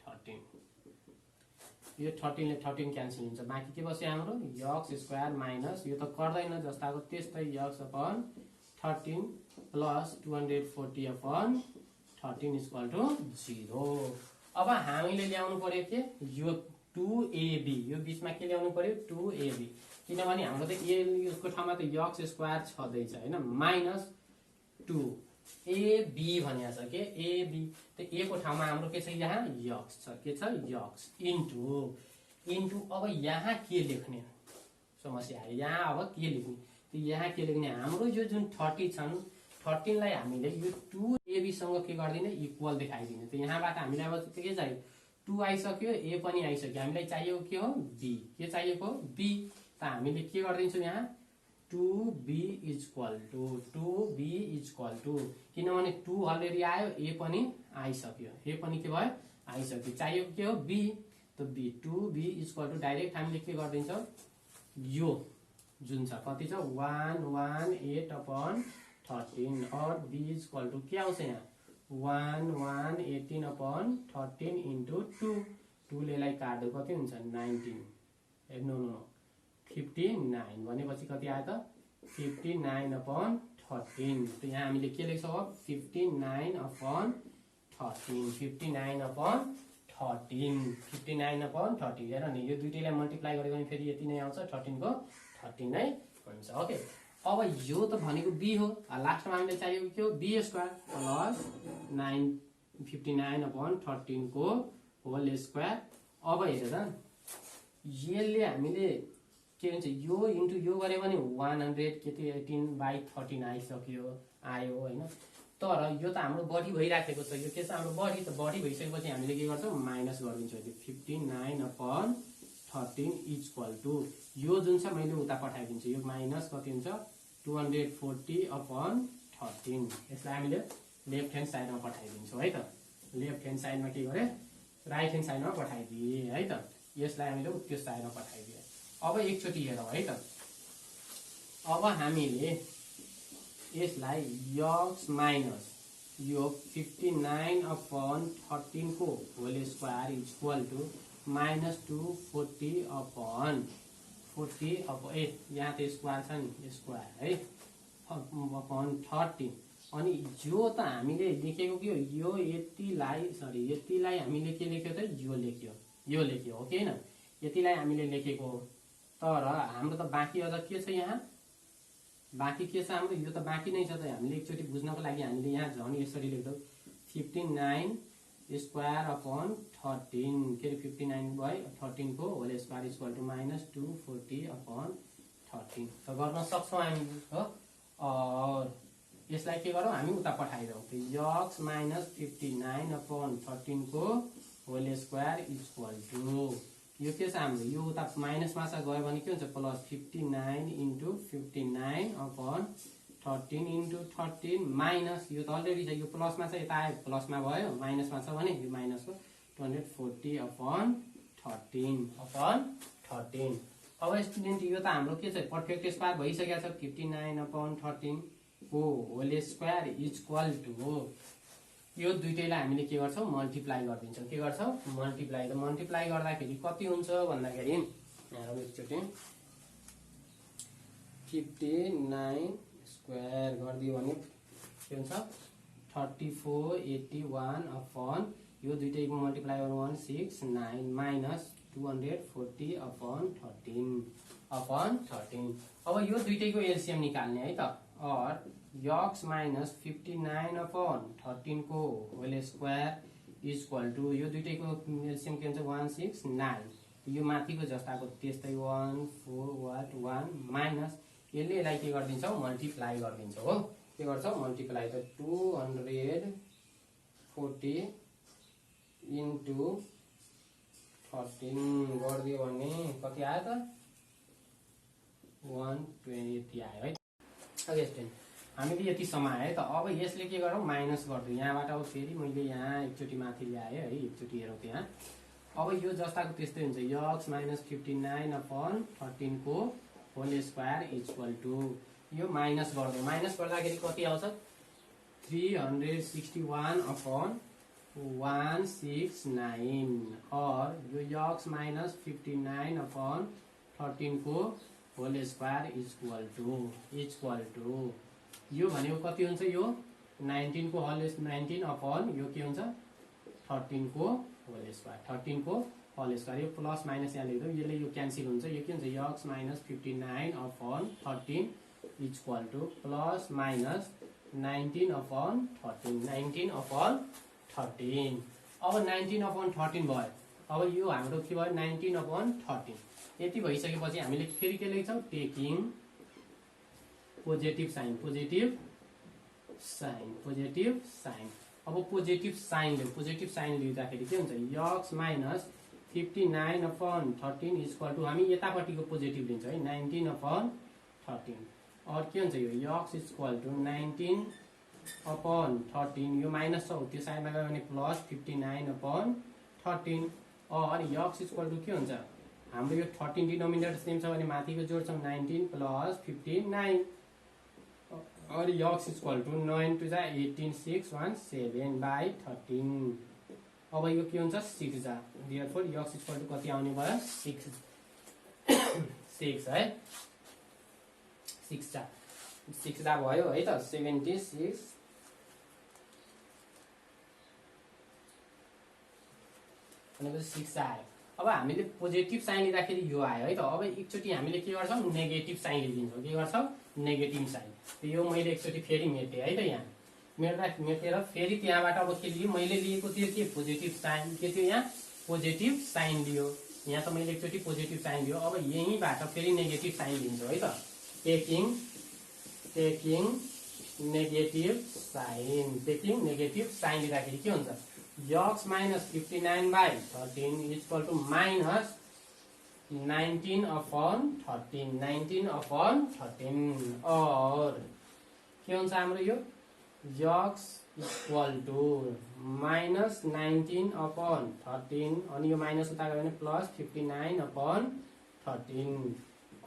13 यो 13 ले 13 क्यान्सल हुन्छ बाँकी के बस्यो हाम्रो x स्क्वायर माइनस यो त गर्दैन जस्ताको त्यस्तै x upon 13 plus 240 upon 13 equal to 0। अब हामीले ल्याउनु पर्यो के यो 2ab यो बीचमा के ल्याउनु पर्यो 2ab किनभने हाम्रो त यसको ठाउँमा त x स्क्वायर छदैछ हैन माइनस 2 ab भनिया छ के ab त a को ठाउँमा हाम्रो के छ यहाँ x छ के छ x इन्टु अब यहाँ के लेख्ने समस्या आयो यहाँ अब के लेख्ने त यहाँ के लेख्ने हाम्रो यो जुन 30 छन् 13 लाई हामीले यो 2ab सँग के गर्दिने इक्वल देखाइदिने त यहाँबाट हामीलाई अब के चाहियो 2 आइसक्यो a पनि आइसक्यो हामीलाई चाहिएको के हो b के चाहिएको b त हामीले के गर्दिन्छौँ यहाँ 2b इक्वल टु किनभने 2 अलरेडी आयो a पनि आइसक्यो a पनि के भयो आइसक्यो चाहिएको के हो b त b 2b equal to direct हामीले के गर्दिन्छौँ यो जुन छ कति छ 118 अपन 13 और b इक्वल टु के आउँछ यहाँ 118 अपन 13 इन्टु 2 ले लाई काट्यो कति हुन्छ 19 नो 59 भनेपछि कति आयो त 59 अपन 13 त यहाँ हामीले के लेख्छौँ अब 59 अपन 13 हेर नि यो दुईटैलाई मल्टिप्लाई गर्यो भने फेरि यति नै आउँछ 13 को 13 नै हुन्छ ओके। अब यो त भनेको b हो लास्टमा हामीले चाहिएको के हो b स्क्वायर प्लस 59 अपन 13 को होल स्क्वायर। अब हेर त यसले हामीले के भन्छ यो इन्टु यो गर्यो भने 100 के 18 बाई 13 आइसक्यो आयो हैन तर यो त हाम्रो बढी भइराखेको छ यो के छ हाम्रो बढी त बढी भइसकेपछि हामीले के गर्छौँ माइनस गरिदिन्छौँ 59 अपन 13 इक्वल टु यो जुन छ मैले उता पठाइदिन्छु यो माइनस कति हुन्छ 240 अपन 13 यसलाई हामीले लेफ्ट ह्यान्ड साइडमा पठाइदिन्छौँ है त। लेफ्ट ह्यान्ड साइडमा के गरे राइट ह्यान्ड साइडमा पठाइदिए है त। यसलाई हामीले त्यो साइडमा पठाइदिए। अब एकचोटि हेरौँ है त। अब हामीले यसलाई यक्स माइनस यो 59/13 को होल स्क्वायर इक्वल टू -240/40 यहाँ त स्क्वायर छ नि, स्क्वायर है अपॉन 13। अनि यो त हामीले लेखेको के हो, यो यतिलाई हामीले के लेख्यो त, यो लेख्यो हो कि हैन। यतिलाई हामीले लेखेको हो, तर हाम्रो त बाँकी अझ के छ, यहाँ बाँकी के छ हाम्रो, यो त बाँकी नै छ त। हामीले एकचोटि बुझ्नको लागि हामीले यहाँ झन् यसरी लेख्दौ 59/13 के अरे 59/13 को होल स्क्वायर इक्वल टू -240/13 त गर्न सक्छौँ हामी हो। और यसलाई के गरौँ हामी, उता पठाइदौँ। यक्स माइनस 59/13 को होल स्क्वायर इक्वल टू यो के छ हाम्रो, यो उता माइनसमा छ गयो भने के हुन्छ, प्लस 59 × 59/13 × 13 माइनस यो त अलरेडी छ, यो प्लसमा छ, यता आयो प्लसमा भयो, माइनसमा छ भने यो माइनस हो 240/13 अब स्टुडेन्ट यो त हाम्रो के छ, पर्फेक्ट स्क्वायर भइसकेको छ। 59/13 को होल स्क्वायर इक्वल टू यो दुईटैलाई हामीले के गर्छौँ, मल्टिप्लाई गरिदिन्छौँ। के गर्छौँ, मल्टिप्लाई। त मल्टिप्लाई गर्दाखेरि कति हुन्छ भन्दाखेरि यहाँ एकचोटि 59 स्क्वायर गरिदियो भने के हुन्छ 3481 यो दुईटैको मल्टिप्लाई गर्नु 169 माइनस 240/13 अब यो दुईटैको एलसीएम निकाल्ने है त। और यक्स माइनस 59/13 को होल स्क्वायर इक्वल टू यो दुईटैको एलसीएम के हुन्छ 169। यो माथिको जस्ताको त्यस्तै 1481 माइनस यसलाई के गरिदिन्छौँ, मल्टिप्लाई गरिदिन्छौँ हो। के गर्छौँ, मल्टिप्लाई। त 240 × 13 गरिदियो भने कति आयो त, 120 आयो है। हामीले यतिसम्म आयो है त। अब यसले के गरौँ, माइनस गरिदिउँ यहाँबाट। अब फेरि मैले यहाँ एकचोटि माथि ल्याएँ है, एकचोटि हेरौँ त्यहाँ। अब यो जस्ताको त्यस्तै हुन्छ, यक्स माइनस 59/13 को होल स्क्वायर इक्वल टू यो माइनस गरिदिउँ। माइनस गर्दाखेरि कति आउँछ, 361/169 और यो यक्स माइनस 59/13 को होल स्क्वायर इक्वल टू यो भनेको कति हुन्छ, यो 19 को होल 19 अपॉन यो के हुन्छ 13 को होल स्क्वायर 13 को होल स्क्वायर। यो प्लस माइनस यहाँ लेख्दौ, यसले यो क्यान्सल हुन्छ। यो के हुन्छ, x minus 59/13 equal to plus minus 19/13 19/13। अब 19/13 भयो। अब यो हाम्रो के भयो, 19/13। यति भइसकेपछि हामीले फेरि के लेख्छौँ, टेकिङ पोजिटिभ साइन अब पोजिटिभ साइन लिँदाखेरि के हुन्छ, यक्स माइनस 59/13 इक्वल टू हामी यतापट्टिको पोजिटिभ लिन्छौँ है 19/13 और के हुन्छ, यो यक्स इक्वल टू 19/13 यो माइनस छ त्यो साइडमा गयो भने प्लस 59/13 और यक्स इक्वल टू के हुन्छ, हाम्रो यो 13 डिनोमिनेटर सेम छ भने माथिको जोड्छौँ 19 प्लस 59 और यक्स इक्वल टू 9 × 18 617/13। अब यो के हुन्छ 6 जा, देयरफोर यक्स इक्वल टू कति आउने भयो 6 है 6 जा भयो है त 76 भनेको 6 आयो। अब हामीले पोजिटिभ साइन लिँदाखेरि यो आयो है त। अब एकचोटि हामीले के गर्छौँ, नेगेटिभ साइन लिदिन्छौँ। के गर्छौँ, नेगेटिभ साइन। यो मैले एकचोटि फेरि मेटेँ है त, यहाँ मेटेर फेरि त्यहाँबाट अब के लियो, मैले लिएको थियो के पोजिटिभ साइन, के थियो यहाँ पोजिटिभ साइन लियो। यहाँ त मैले एकचोटि पोजिटिभ साइन लियो। अब यहीँबाट फेरि नेगेटिभ साइन लिन्छौँ है त। टेकिङ नेगेटिभ साइन लिँदाखेरि के हुन्छ, x minus 59/13 equal to minus 19/13 और के हुन्छ हाम्रो यो यक्स इक्वल टू -19/13 अनि यो माइनस उता गयो भने +59/13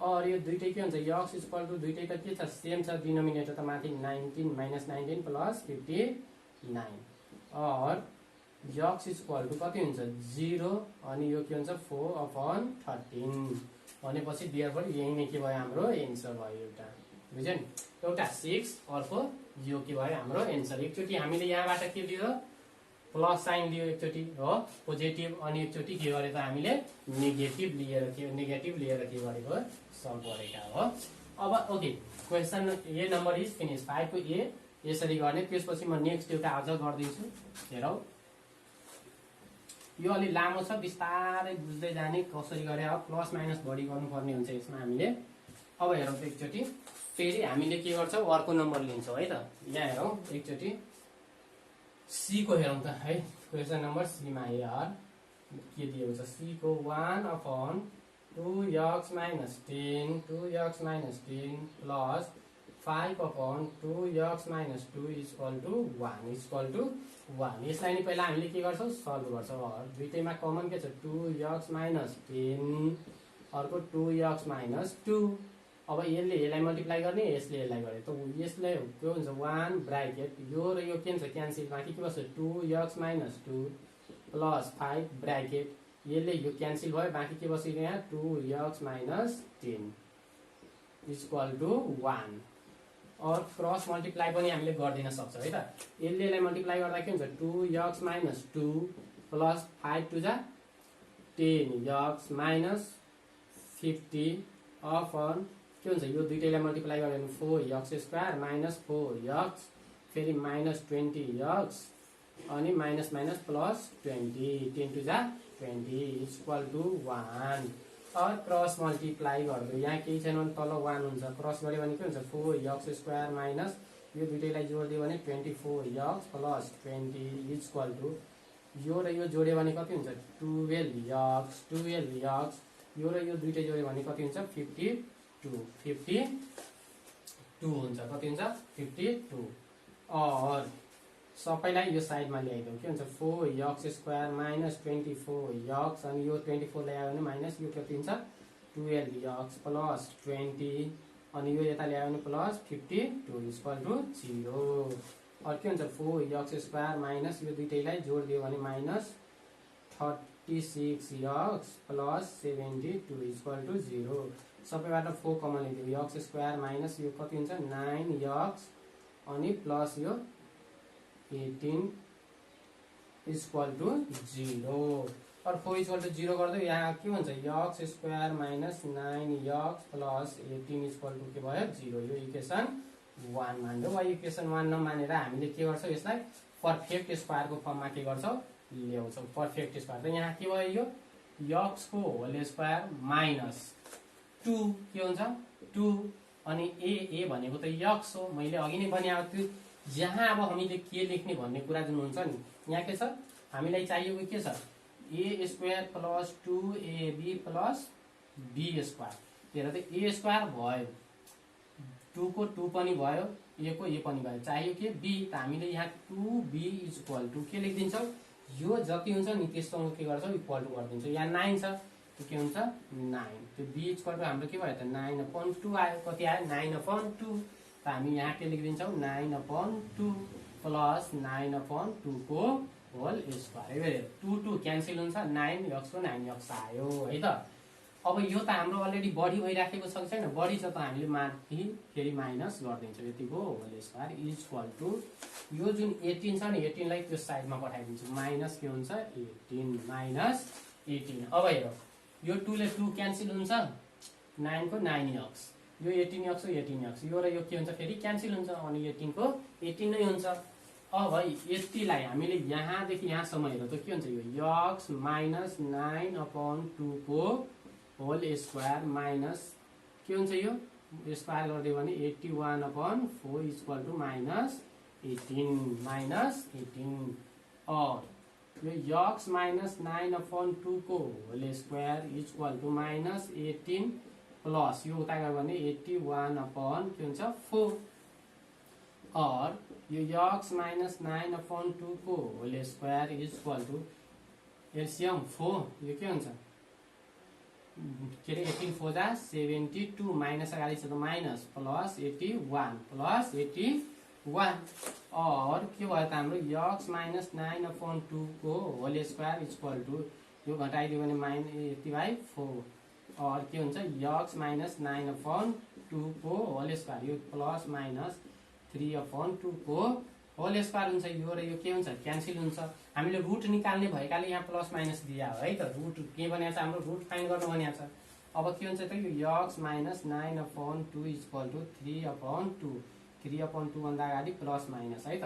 और यो दुईटै के हुन्छ यक्स इक्वल टू दुईटै त के छ सेम छ डिनोमिनेटर त माथि 19 -19 + 59 और यक्स इक्वल टू कति हुन्छ 0 अनि यो के हुन्छ 4/13 भनेपछि देयरफोर यही नै के भयो हाम्रो एन्सर भयो एउटा बुझ्यो नि एउटा 6 अर्को यो के भयो हाम्रो एन्सर एकचोटी हामीले यहाँबाट के लियो प्लस साइन लियो एकचोटी हो पोजिटिभ अनि एकचोटी के गरेको हामीले नेगेटिभ लिएर के गरेको सल्भ गरेका हो अब okay question A number is finish 5 को ए यसरी गर्ने त्यसपछि म नेक्स्ट एउटा अझ गर्दैछु हेरौ यो अलि लामो छ बिस्तारै बुझ्दै जाने कसरी गरे अब प्लस माइनस बढी गर्नुपर्ने हुन्छ यसमा हामीले अब हेरौँ एकचोटी फेरि हामीले के गर्छौँ अर्को नम्बर लिन्छौँ है त यहाँ हेरौँ एकचोटी सी को हेरौँ त है क्वेसन नम्बर सी मा यार के दिएको छ सी को 1/2x - 10 2x - 10 plus 5/2x - 2 equal to 1 यसलाई नि पहिला हामीले के गर्छौँ सल्भ गर्छौँ दुईटैमा कमन के छ 2x - 10 अर्को 2x - 2 अब यसलाई मल्टिप्लाई गर्ने यसले यसलाई गरे त यसले के हुन्छ 1 ब्राकेट यो र यो के हुन्छ क्यान्सल बाँकी के बस्छ 2x - 2 प्लस 5 ब्राकेट यसले यो क्यान्सल भयो बाँकी के बस्यो यहाँ 2x - 10 इक्वल टू 1 और क्रस मल्टिप्लाई पनि हामीले गर्दिन सक्छौँ है त यसले यसलाई मल्टिप्लाई गर्दा के हुन्छ 2x - 2 प्लस 5 टू जा 10x - 50 अपन के हुन्छ यो दुईटैलाई मल्टिप्लाई गर्यो भने 4x² -4x फेरि -20x अनि माइनस प्लस 20 10 टू जा 20 इक्वल टू 1 और क्रस मल्टिप्लाई गर्दै यहाँ केही छैन भने तल 1 हुन्छ क्रस गऱ्यो भने के हुन्छ 4x² माइनस यो दुईटैलाई जोडिदियो भने 24x प्लस 20 इक्वल टू यो र यो जोड्यो भने कति हुन्छ 12x यो र यो दुईटै जोड्यो भने कति हुन्छ 52 हुन्छ कति हुन्छ 52 और सबैलाई यो साइडमा ल्याइदेऊ के हुन्छ 4x² माइनस 24x अनि यो 24 ल्यायो भने माइनस यो कति हुन्छ 12x प्लस 20 अनि यो यता ल्यायो भने प्लस 52 इक्वल टू 0 और के हुन्छ 4x² माइनस यो दुईटैलाई जोडिदियो भने minus 36x plus 72 equal to 0 सबैबाट 4 कमन लिदियो x² माइनस यो कति हुन्छ 9x अनि प्लस यो 18 इक्वल टू 0 और 4 इक्वल टू 0 गर्दै यहाँ के हुन्छ x² minus 9x plus 18 equal to के भयो 0 यो इक्वेसन 1 मान्यो वा इक्वेसन 1 नमानेर हामीले के गर्छौँ यसलाई पर्फेक्ट स्क्वायरको फर्ममा के गर्छौँ ल्याउँछौँ पर्फेक्ट स्क्वायर त यहाँ के भयो यो x को होल स्क्वायर माइनस 2 के हुन्छ 2 अनि ए भनेको त x हो मैले अघि नै भनेको थियो यहाँ अब हामीले के लेख्ने भन्ने कुरा जुन हुन्छ नि यहाँ के छ हामीलाई चाहिएको के छ a² plus 2ab plus b² हेर त a² भयो 2 को 2 पनि भयो a को a पनि भयो चाहियो के b त हामीले यहाँ 2b इक्वल टू के लेखिदिन्छौँ यो जति हुन्छ नि त्यससँग के गर्छौँ इक्वल टू गरिदिन्छौँ यहाँ 9 छ त्यो के हुन्छ 9 त्यो b इक्वल टू हाम्रो के भयो त 9/2 आयो कति आयो 9/2 त हामी यहाँ के लेखिदिन्छौँ 9/2 प्लस 9/2 को होल स्क्वायर 2 क्यान्सल हुन्छ 9x को 9x आयो है त अब यो त हाम्रो अलरेडी बढी भइराखेको छ छैन बढी छ त हामीले माथि फेरि माइनस गरिदिन्छौँ यतिको होल स्क्वायर इक्वल टू यो जुन 18 छ नि 18 लाई त्यो साइडमा पठाइदिन्छु माइनस के हुन्छ 18 अब हेर यो 2 ले 2 क्यान्सल हुन्छ 9 को 9x यो 18x हो 18x यो र यो के हुन्छ फेरि क्यान्सल हुन्छ अनि 18 को 18 नै हुन्छ अब भाइ यतिलाई हामीले यहाँदेखि यहाँसम्म हेर त के हुन्छ यो x माइनस 9/2 को होल स्क्वायर माइनस के हुन्छ यो स्क्वायर गरिदियो भने 81/4 इक्वल टू माइनस 18 और यो x माइनस 9/2 को whole square equal to minus 18 plus यो उता गयो भने 81/के हुन्छ 4 और यो यक्स माइनस 9/2 को होल स्क्वायर इक्वल टू एलसियम 4 यो के हुन्छ के अरे 18 4 जा 72 माइनस अगाडि छ त माइनस प्लस 81 प्लस 81 और के भयो त हाम्रो यक्स माइनस 9/2 को होल स्क्वायर इक्वल टू यो घटाइदियो भने यति बाई 4 और के हुन्छ यक्स माइनस 9/2 को होल स्क्वायर यो प्लस माइनस 3/2 को होल स्क्वायर हुन्छ यो र यो के हुन्छ क्यान्सल हुन्छ हामीले रुट निकाल्ने भएकाले यहाँ प्लस माइनस दिया हो है त रुट के भनेको छ हाम्रो रुट फाइन्ड गर्नु भनेको छ अब के हुन्छ त यो यक्स माइनस 9/2 इक्वल टू 3/2 3/2 भन्दा अगाडि प्लस माइनस है त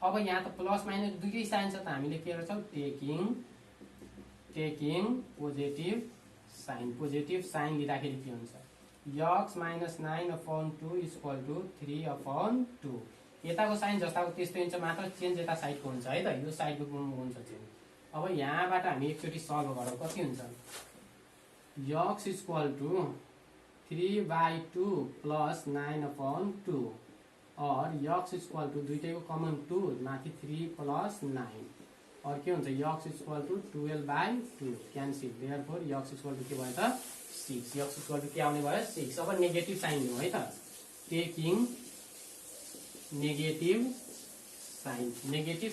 अब यहाँ त प्लस माइनस दुईटै साइन छ त हामीले के गर्छौँ टेकिङ पोजिटिभ साइन लिँदाखेरि के हुन्छ यक्स माइनस 9/2 इक्वल टू 3/2 यताको साइन जस्ताको त्यस्तै हुन्छ मात्र चेन्ज यता साइडको हुन्छ है त यो साइडको हुन्छ चेन्ज अब यहाँबाट हामी एकचोटि सल्भ गरौँ कति हुन्छ यक्स इक्वल टू 3/2 प्लस 9/2 और यक्स इक्वल टू दुईटैको कमन 2 माथि 3 प्लस 9 और के हुन्छ x equal to 12/2 cancel therefore x equal to के भयो त 6 यक्स इक्वल टू के आउने भयो 6 अब नेगेटिभ साइन दिउँ है त टेकिङ नेगेटिभ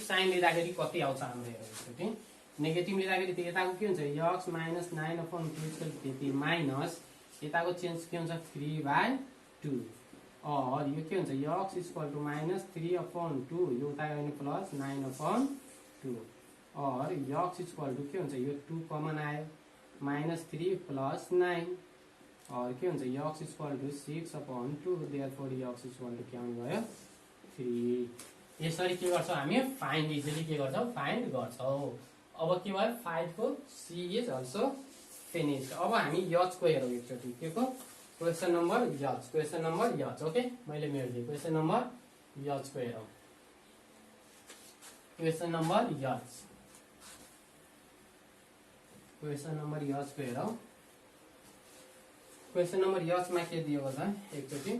साइन लिँदाखेरि कति आउँछ हाम्रो एकचोटि नेगेटिभ लिँदाखेरि त यताको के हुन्छ यक्स माइनस 9/2 त्यति माइनस यताको चेन्ज के हुन्छ 3/2 और यो के हुन्छ यक्स इक्वल टू माइनस 3/2 यो उता गयो भने प्लस 9/2 और यक्स इक्वल टू के हुन्छ यो 2 कमन आयो माइनस 3 प्लस 9 और के हुन्छ x equal to 6/2 therefore x equal to के आउनु भयो 3 यसरी के गर्छौँ हामी फाइन्ड इजिली के गर्छौँ फाइन्ड गर्छौँ अब के भयो 5 को सी इज अल्सो फिनिश अब हामी यच को हेरौँ एकचोटि के को क्वेसन नम्बर यच ओके मैले मेरो दिएँ क्वेसन नम्बर यच को हेरौँ क्वेसन नम्बर यच को हेरौँ क्वेसन नम्बर यच मा के दिएको छ एकचोटि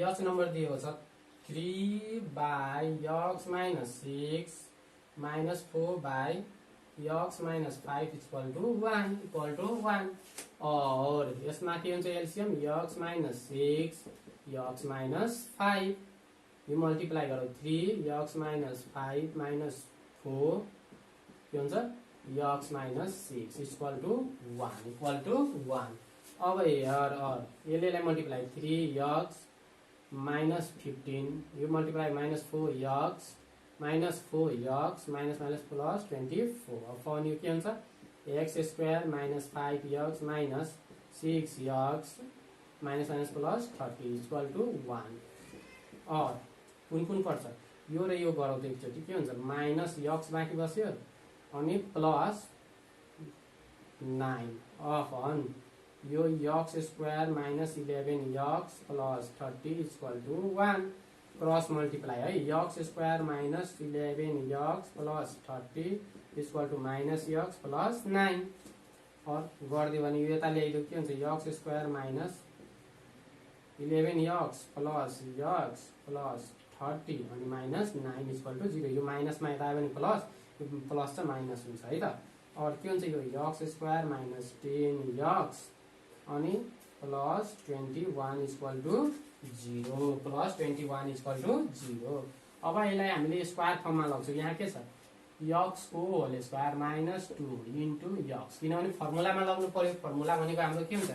यच नम्बर दिएको छ 3/x minus 6 minus 4/x minus 5 equal to 1 और यसमा के हुन्छ एलसियम x minus 6 x minus 5 यो मल्टिप्लाई गरौँ 3x minus 5 minus 4 के हुन्छ x minus 6 इक्वल टू 1 अब हेर यसले multiply 3x minus 15 you multiply minus 4x minus 4x minus plus 24 upon you के हुन्छ x square minus 5x minus 6x minus plus 30 equal to 1 और कुन पर्छ यो र यो गरौँ त एकचोटि के हुन्छ माइनस x बाँकी बस्यो अनि प्लस 9 अपॉन यो x square minus 11x plus 30 equal to 1 cross multiply है x square minus 11x plus 30 equal to minus x plus 9 और गरिदियो भने यो यता ल्याइदियो के हुन्छ x square minus 11x plus x plus 30 अनि माइनस 9 इक्वल टू 0 यो माइनसमा यता आयो भने प्लस चाहिँ माइनस हुन्छ है त और के हुन्छ यो x स्क्वायर माइनस 10x अनि plus 21 equal to 0 plus 21 equal to 0 अब यसलाई हामीले स्क्वायर फर्ममा लग्छौँ यहाँ के छ x को whole square minus 2 into x किनभने फर्मुलामा लाग्नु पर्यो फर्मुला भनेको हाम्रो के हुन्छ a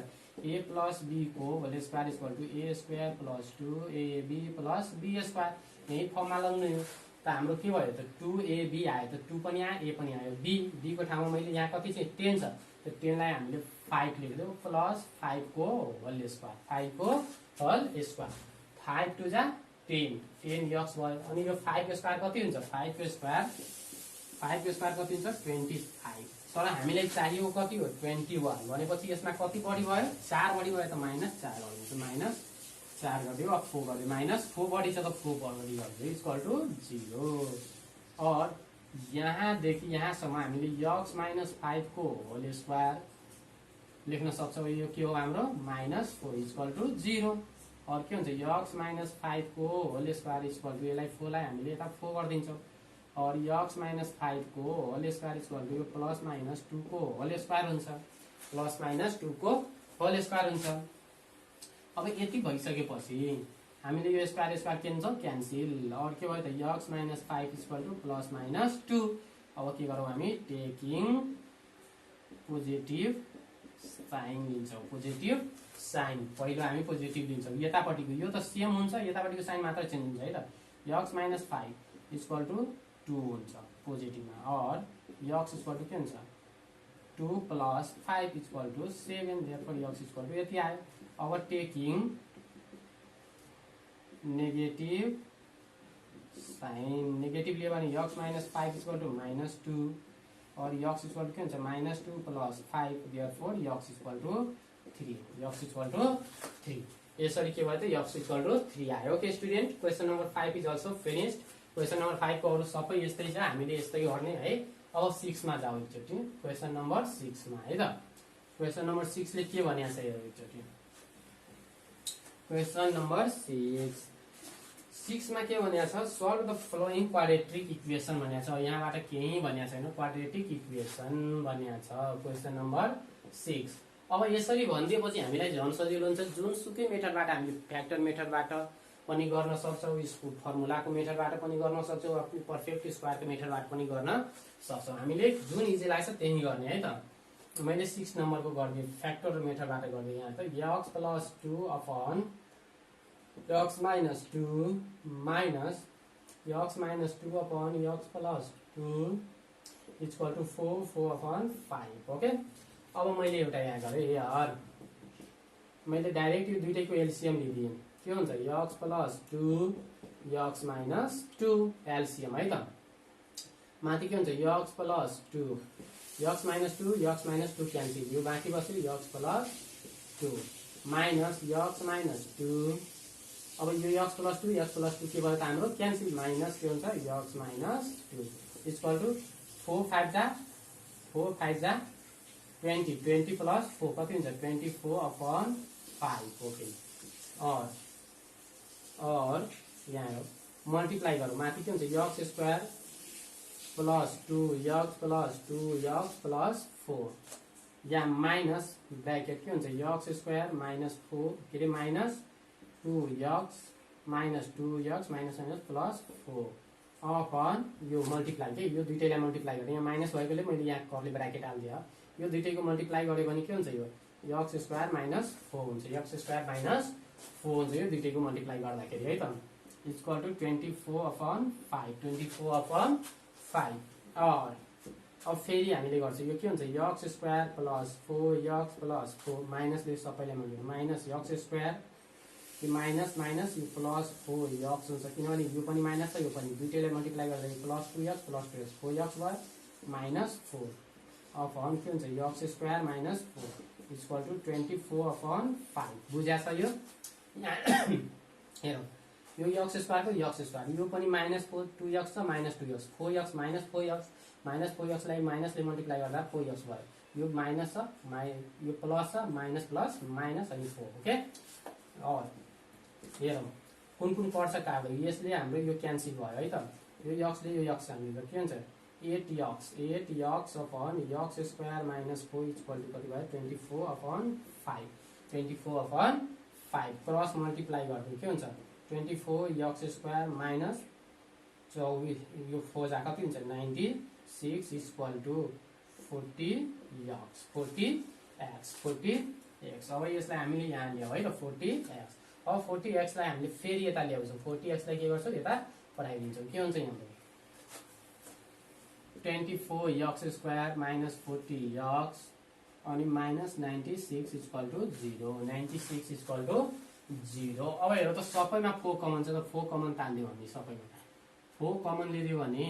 प्लस b को whole square equal to a square plus 2ab plus b square यही फर्ममा लाग्नु हो त हाम्रो के भयो त 2ab आयो त 2 पनि आयो a पनि आयो b को ठाउँमा मैले यहाँ कति चाहिँ 10 छ त 10 लाई हामीले 5 लेख्दियौ प्लस 5 को होल स्क्वायर 5 को होल स्क्वायर 5 टू जा 10 x भयो अनि यो 5 को स्क्वायर कति हुन्छ 5 को स्क्वायर कति हुन्छ 25 तर हामीलाई चाहिएको कति हो 21 भनेपछि यसमा कति बढी भयो 4 बढी भयो त माइनस 4 गर्नुहुन्छ माइनस 4 गरिदियो अब 4 गरिदियो माइनस 4 बढी छ त 4 बढी गरिदियो इक्वल टू 0 और यहाँदेखि यहाँसम्म हामीले x माइनस 5 को होल स्क्वायर लेख्न सक्छौँ यो के हो हाम्रो माइनस 4 इक्वल टू 0 और के हुन्छ यक्स माइनस 5 को होल स्क्वायर इक्वल टु यसलाई 4 लाई हामीले यता 4 गरिदिन्छौँ और यक्स माइनस 5 को whole square equal to plus minus 2 को होल स्क्वायर हुन्छ प्लस माइनस 2 को होल स्क्वायर हुन्छ। अब यति भइसकेपछि हामीले यो स्क्वायर स्क्वायर के भन्छौँ क्यान्सिल और के भयो त x minus 5 equal to plus minus 2। अब के गरौँ हामी टेकिङ पोजिटिभ साइन लिन्छौँ पोजिटिभ साइन पहिलो हामी पोजिटिभ लिन्छौँ यतापट्टिको यो त सेम हुन्छ यतापट्टिको साइन मात्र चेन्ज हुन्छ है त यक्स माइनस 5 इक्वल टु 2 हुन्छ पोजिटिभमा और यक्स इक्वल टु के हुन्छ 2 plus 5 equal to 7 therefore x equal to यति आयो। अब टेकिङ नेगेटिभ साइन नेगेटिभ लियो भने x minus 5 equal to minus 2 और यक्स इक्वल टु के हुन्छ minus 2 plus 5 therefore x equal to 3 x equal to 3 यसरी के भयो त यक्स इक्वल टु 3 आयो। Okay student question number 5 is also finished. Question number 5 को अरु सबै यस्तै छ हामीले यस्तै गर्ने है। अब 6 मा जाऊ एकचोटि क्वेसन नम्बर 6 मा है त क्वेसन नम्बर 6 ले के भनिया छ हेरौँ एकचोटि क्वेसन नम्बर 6 मा के भनिया छ solve the following quadratic equation भनिया छ यहाँबाट केही भनिया छैन क्वाड्रेटिक इक्वेसन भनिया छ क्वेसन नम्बर 6। अब यसरी भनिदिएपछि हामीलाई झन् सजिलो हुन्छ जुनसुकै मेथडबाट हामीले फ्याक्टर मेथडबाट पनि गर्न सक्छौँ स्क्वायर फर्मुलाको मेथडबाट पनि गर्न सक्छौँ आफ्नो पर्फेक्ट स्क्वायरको मेथडबाट पनि गर्न सक्छौँ हामीले जुन इजी लाग्छ त्यही गर्ने है त। मैले 6 नम्बरको गरिदिएँ फ्याक्टर मेथडबाट गरिदिएँ यहाँ त x plus 2 upon x minus 2 minus x minus 2 upon x plus 2 equal to 4 upon 5। Okay अब मैले एउटा यहाँ गरेँ यार मैले डाइरेक्ट यो दुईटैको एलसिएम लिदिएँ के हुन्छ x plus 2 x minus 2 LCM है त माथि के हुन्छ x plus 2 x minus 2 cancel यो बाँकी बस्यो x plus 2 minus x minus 2 अब यो यक्स प्लस 2 के भयो त हाम्रो क्यान्सिल माइनस के हुन्छ यक्स माइनस 2 इक्वल टु 4 5 जा 20 प्लस 4 कति हुन्छ 24 अपन 5। ओके और यहाँ मल्टिप्लाई गरौँ माथि के हुन्छ x square plus 2 x plus 4 यहाँ माइनस ब्रैकेट के हुन्छ यक्स स्क्वायर माइनस 4 के अरे minus 2 x minus minus plus 4 upon यो मल्टिप्लाई के यो दुईटैलाई मल्टिप्लाई गरेँ यहाँ माइनस भएकोले मैले यहाँ कर्ली ब्राकेट हालिदिएँ यो दुईटैको मल्टिप्लाई गरे भने के हुन्छ यो यक्स स्क्वायर माइनस 4 हुन्छ यक्स स्क्वायर माइनस 4 हुन्छ यो दुईटैको मल्टिप्लाई गर्दाखेरि है त इक्वल टु 24 अपन 5 और अब फेरि हामीले गर्छौँ यो के हुन्छ x square plus 4 x plus 4 माइनसले सबैलाई मिल्यो माइनस यक्स स्क्वायर यो माइनस यो प्लस 4 यक्स हुन्छ किनभने यो पनि माइनस छ यो पनि दुईटैलाई मल्टिप्लाई गर्दा यो plus 2 x plus 2 x 4 x भयो माइनस 4 अपन के हुन्छ x square minus 4 equal to 24 अपन 5 बुझ्या छ यो हेरौँ यो यक्स स्क्वायर यो पनि माइनस 4 2 यक्स छ माइनस 2 यक्स 4 यक्स माइनस 4 यक्सलाई माइनसले मल्टिप्लाई गर्दा 4 यक्स भयो यो माइनस छ यो प्लस छ माइनस प्लस माइनस अनि 4 ओके। और हेरौँ कुन पर्छ कागज यसले हाम्रो यो क्यान्सिल भयो है त यो यक्सले यो यक्स हामीले के हुन्छ 8 x upon x square minus 4 equal to कति भयो 24 अपन 5 क्रस मल्टिप्लाई गर्दा के हुन्छ 24 यक्स स्क्वायर माइनस 24 यो 4 जा कति हुन्छ 96 इक्वल टु 40 एक्स अब यसलाई हामीले यहाँ ल्याऊ है त 40 एक्स अब 40 एक्सलाई हामीले फेरि यता ल्याउँछौँ 40 एक्सलाई के गर्छौँ यता पठाइदिन्छौँ के हुन्छ यहाँ 24 यक्स स्क्वायर माइनस 40 यक्स अनि minus 96 equal to 0 96 equal to 0। अब हेर त सबैमा 4 कमन छ त 4 कमन तान्दियो भने सबैमा 4 कमन लिदियो भने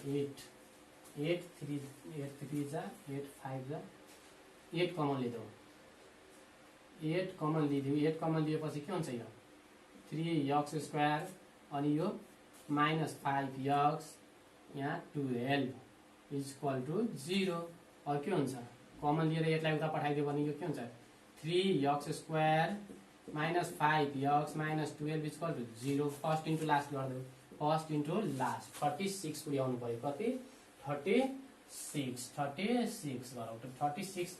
8 3 जा 8 5 जा 8 कमन लिदियो 8 कमन लिएपछि के हुन्छ यो 3 यक्स स्क्वायर अनि यो माइनस 5 यक्स यहाँ 12 इक्वल टु 0 और के हुन्छ कमन लिएर यसलाई उता पठाइदियो भने यो के हुन्छ 3 x square minus 5x minus 12 equal to 0। First into last गरिदेऊ, फर्स्ट इन्टु लास्ट 36 पुर्याउनु पर्यो। कति 36 गरौँ त। 36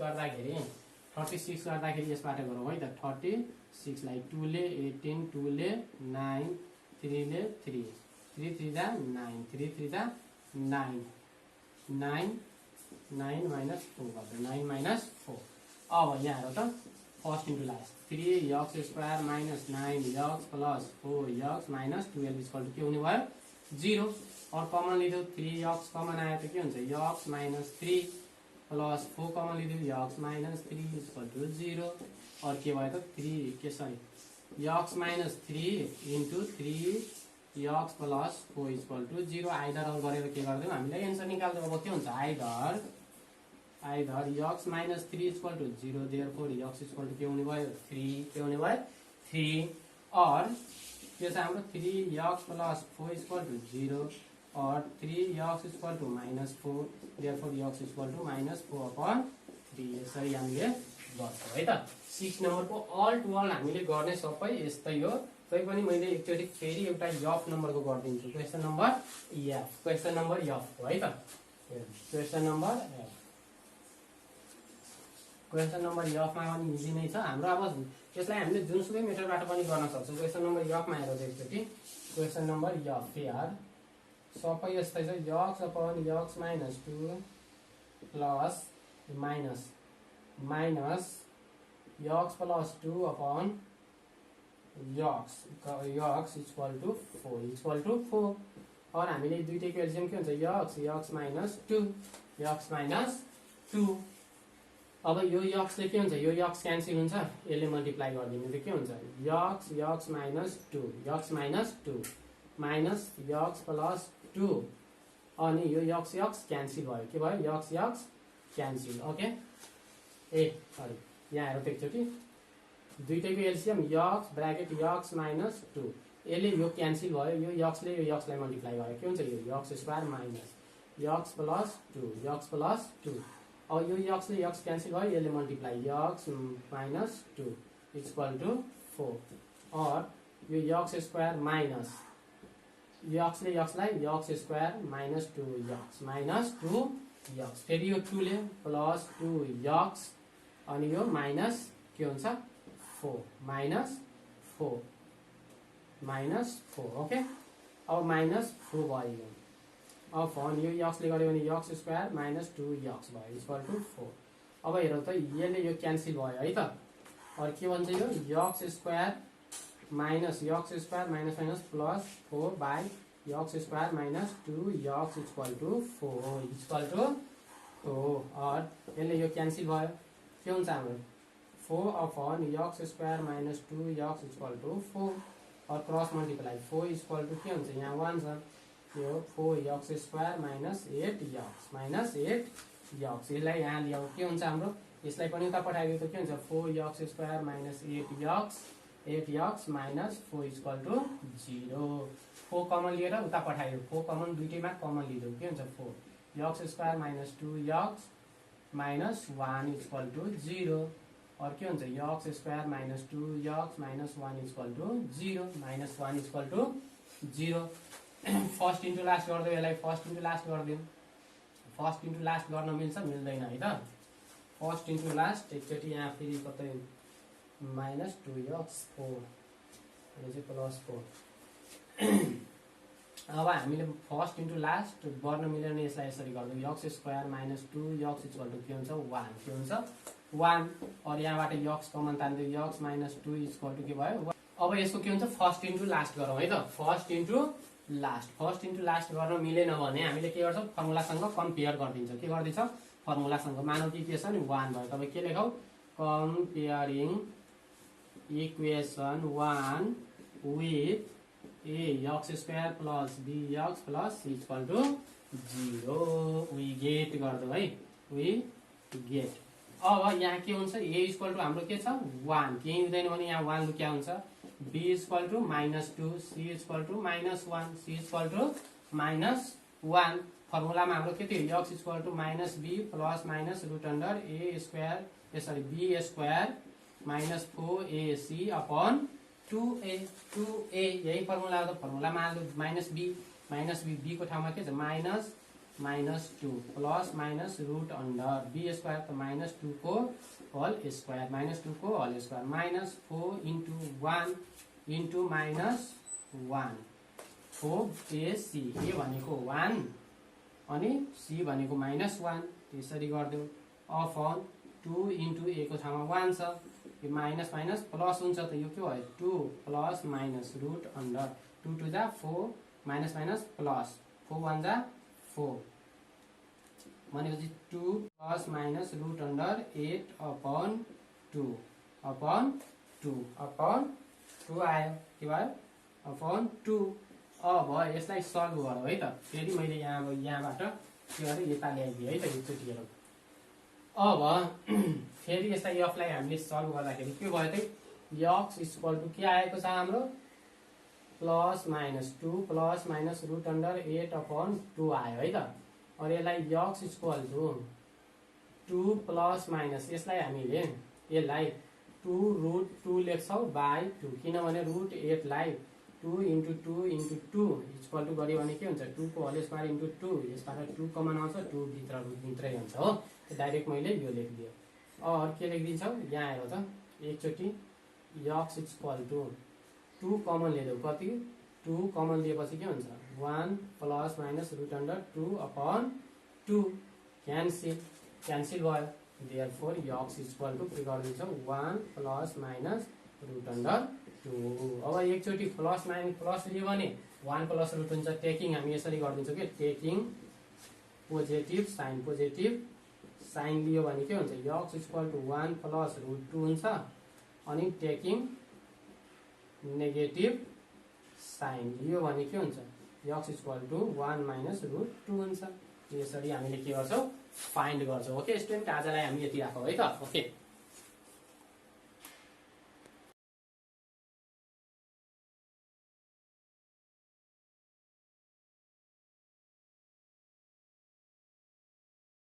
गर्दाखेरि यसबाट गरौँ है त। 36 लाई 2 ले 18, 2 ले 9, 3 ले 3, 3 3 जा 9, 3 3 जा 9, 9 9 माइनस 4 गर्दा 9 माइनस 4। अब यहाँ हेर त, first into last 3x square minus 9x plus 4x minus 12 equal to के हुने भयो 0। और कमन लिदेऊ 3x कमन आयो त के हुन्छ x माइनस 3 प्लस 4 कमन लिदेऊ x माइनस 3 इक्वल टु 0। और के भयो त 3 के सरी x minus 3 into 3x plus 4 equal to 0। Either or गरेर के गर्दैछौँ हामीले एन्सर निकाल्दै। अब के हुन्छ either x minus 3 equal to 0, therefore x equal to के हुने भयो 3, के हुने भयो 3। और के छ हाम्रो 3x प्लस 4 इक्वल टु 0 और 3x equal to minus 4, therefore x equal to minus 4/3। यसरी हामीले गर्छौँ है त। 6 नम्बरको अल टु अल हामीले गर्ने सबै यस्तै हो। तैपनि मैले एकचोटि फेरि एउटा एफ नम्बरको गरिदिन्छु। Question number F, question number F हो है त। Question number F, question number एफमा पनि इजी नै छ हाम्रो। अब यसलाई हामीले जुनसुकै मेथडबाट पनि गर्न सक्छौँ। क्वेसन नम्बर एफमा हेरौँ एकचोटि। क्वेसन नम्बर एफ यार सबै यस्तै छ। x upon x minus 2 plus minus x plus 2 upon x equal to 4 और हामीले दुईटैको एल्सियम के हुन्छ x माइनस 2। अब यो x ले के हुन्छ यो x क्यान्सल हुन्छ, यसले मल्टिप्लाई गरिदिनु त के हुन्छ x minus 2 minus x plus 2 अनि यो x क्यान्सल भयो। के भयो x क्यान्सल। ओके ए सरी यहाँ हेरौँ एकचोटि। दुईटैको एल्सियम x ब्राकेट x माइनस 2, यसले यो क्यान्सल भयो, यो x ले यो x लाई मल्टिप्लाई गर्यो के हुन्छ यो x square minus x plus 2। अब यो x ले x क्यान्सल भयो, यसले multiply x minus 2 equal to 4 और यो x स्क्वायर माइनस x ले x लाई x स्क्वायर माइनस 2x फेरि यो 2 ले प्लस 2x अनि यो माइनस के हुन्छ 4 माइनस 4। ओके अब माइनस 4 भयो। अब फन यो x ले गर्यो भने x स्क्वायर माइनस 2x भयो इक्वल टु 4। अब हेरौँ त यसले यो क्यान्सल भयो है त। और के भन्छ यो x square minus plus 4 by x square minus 2x equal to 4 और यसले यो क्यान्सल भयो के हुन्छ हाम्रो 4 upon x square minus 2x equal to 4 और क्रस मल्टिप्लाई 4 इक्वल टु के हुन्छ यहाँ 1 छ, यो 4x स्क्वायर माइनस 8x यसलाई यहाँ ल्याऊ के हुन्छ हाम्रो, यसलाई पनि उता पठाइदियो त के हुन्छ 4x square minus 8x minus 4 equal to 0। 4 common लिएर उता पठाइदियो, 4 कमन दुईटैमा कमन लिदेऊ के हुन्छ 4x square minus 2x minus 1 equal to 0 और के हुन्छ x square minus 2x minus 1 equal to 0 first into last गरिदेऊ, यसलाई फर्स्ट इन्टु लास्ट गरिदेऊ। फर्स्ट इन्टु लास्ट गर्न मिल्छ मिल्दैन है त। फर्स्ट इन्टु लास्ट एकचोटि यहाँ फेरि कतै माइनस 2x 4 यो चाहिँ प्लस 4। अब हामीले फर्स्ट इन्टु लास्ट गर्न मिलेन यसलाई यसरी गर्दै x square minus 2x equal to के हुन्छ 1 और यहाँबाट x कमन तान्दियो x माइनस 2 इक्वल टु के भयो। अब यसको के हुन्छ फर्स्ट इन्टु लास्ट गरौँ है त। फर्स्ट इन्टु लास्ट गर्न मिलेन भने हामीले के गर्छौँ फर्मुलासँग कम्पेयर गरिदिन्छौँ। के गर्दैछौँ फर्मुलासँग मानौ कि के छ नि 1 भयो, तपाईँ के लेखौ comparing equation 1 with ax square plus bx plus equal to 0 we get गर्दो है वी गेट। अब यहाँ के हुन्छ a इक्वल टु हाम्रो के छ 1, केही हुँदैन भने यहाँ 1 लुक्या हुन्छ, b equal to minus 2, c equal to minus 1, c equal to minus 1। फर्मुलामा हाम्रो के थियो x equal to minus b plus minus root under a square b square minus 4ac upon 2a 2a यही फर्मुला हो त फर्मुलामा हाल्नु माइनस b b को ठाउँमा के छ minus 2 plus minus root under b square त माइनस 2 को whole square minus 4 into 1 into minus 1 4ac ए भनेको 1 अनि c भनेको माइनस 1 त्यसरी गर्दियौ अपन 2 इन्टु a को ठाउँमा 1 छ यो माइनस माइनस प्लस हुन्छ त यो के भयो 2 प्लस माइनस रुट अन्डर 2 टु जा 4 माइनस माइनस प्लस 4 1 जा 4 भनेपछि 2 plus minus root under 8 upon 2 आयो के भयो अपन 2 अब यसलाई सल्भ गरौँ है त फेरि मैले यहाँबाट के गरेँ यता ल्याइदिएँ है त एकचोटि हेरौँ अब फेरि यसलाई एफलाई हामीले सल्भ गर्दाखेरि के भयो त x इक्वल टु के आएको छ हाम्रो plus minus 2 plus minus root under 8 upon 2 आयो है त और यसलाई x equal to 2 plus minus यसलाई हामीले यसलाई 2 रुट 2 लेख्छौँ बाई 2 किनभने रुट 8 लाई 2 इन्टु 2 इन्टु 2 इक्वल टु गऱ्यो भने के हुन्छ 2 को होल स्क्वायर इन्टु 2 यसबाट 2 कमन आउँछ 2 भित्र रुट भित्रै हुन्छ हो डाइरेक्ट मैले यो लेखिदिएँ और के लेखिदिन्छौँ यहाँ आएर त एकचोटि x इक्वल टु 2 कमन लिँदै कति 2 कमन लिएपछि के हुन्छ 1 plus minus root under 2 upon 2 cancel भयो देयरफोर x इक्वल टु के गरिदिन्छौँ 1 प्लस माइनस रुट अन्डर 2 अब एकचोटि प्लस माइनस प्लस लियो भने 1 प्लस रुट हुन्छ टेकिङ हामी यसरी गरिदिन्छौँ कि टेकिङ पोजिटिभ साइन लियो भने के हुन्छ x equal to 1 plus root 2 हुन्छ अनि टेकिङ नेगेटिभ साइन लियो भने के हुन्छ x equal to 1 minus root 2 हुन्छ यसरी हामीले के गर्छौँ फाइन्ड गर्छौँ ओके स्टुडेन्ट आजलाई हामी यति राखौँ है त ओके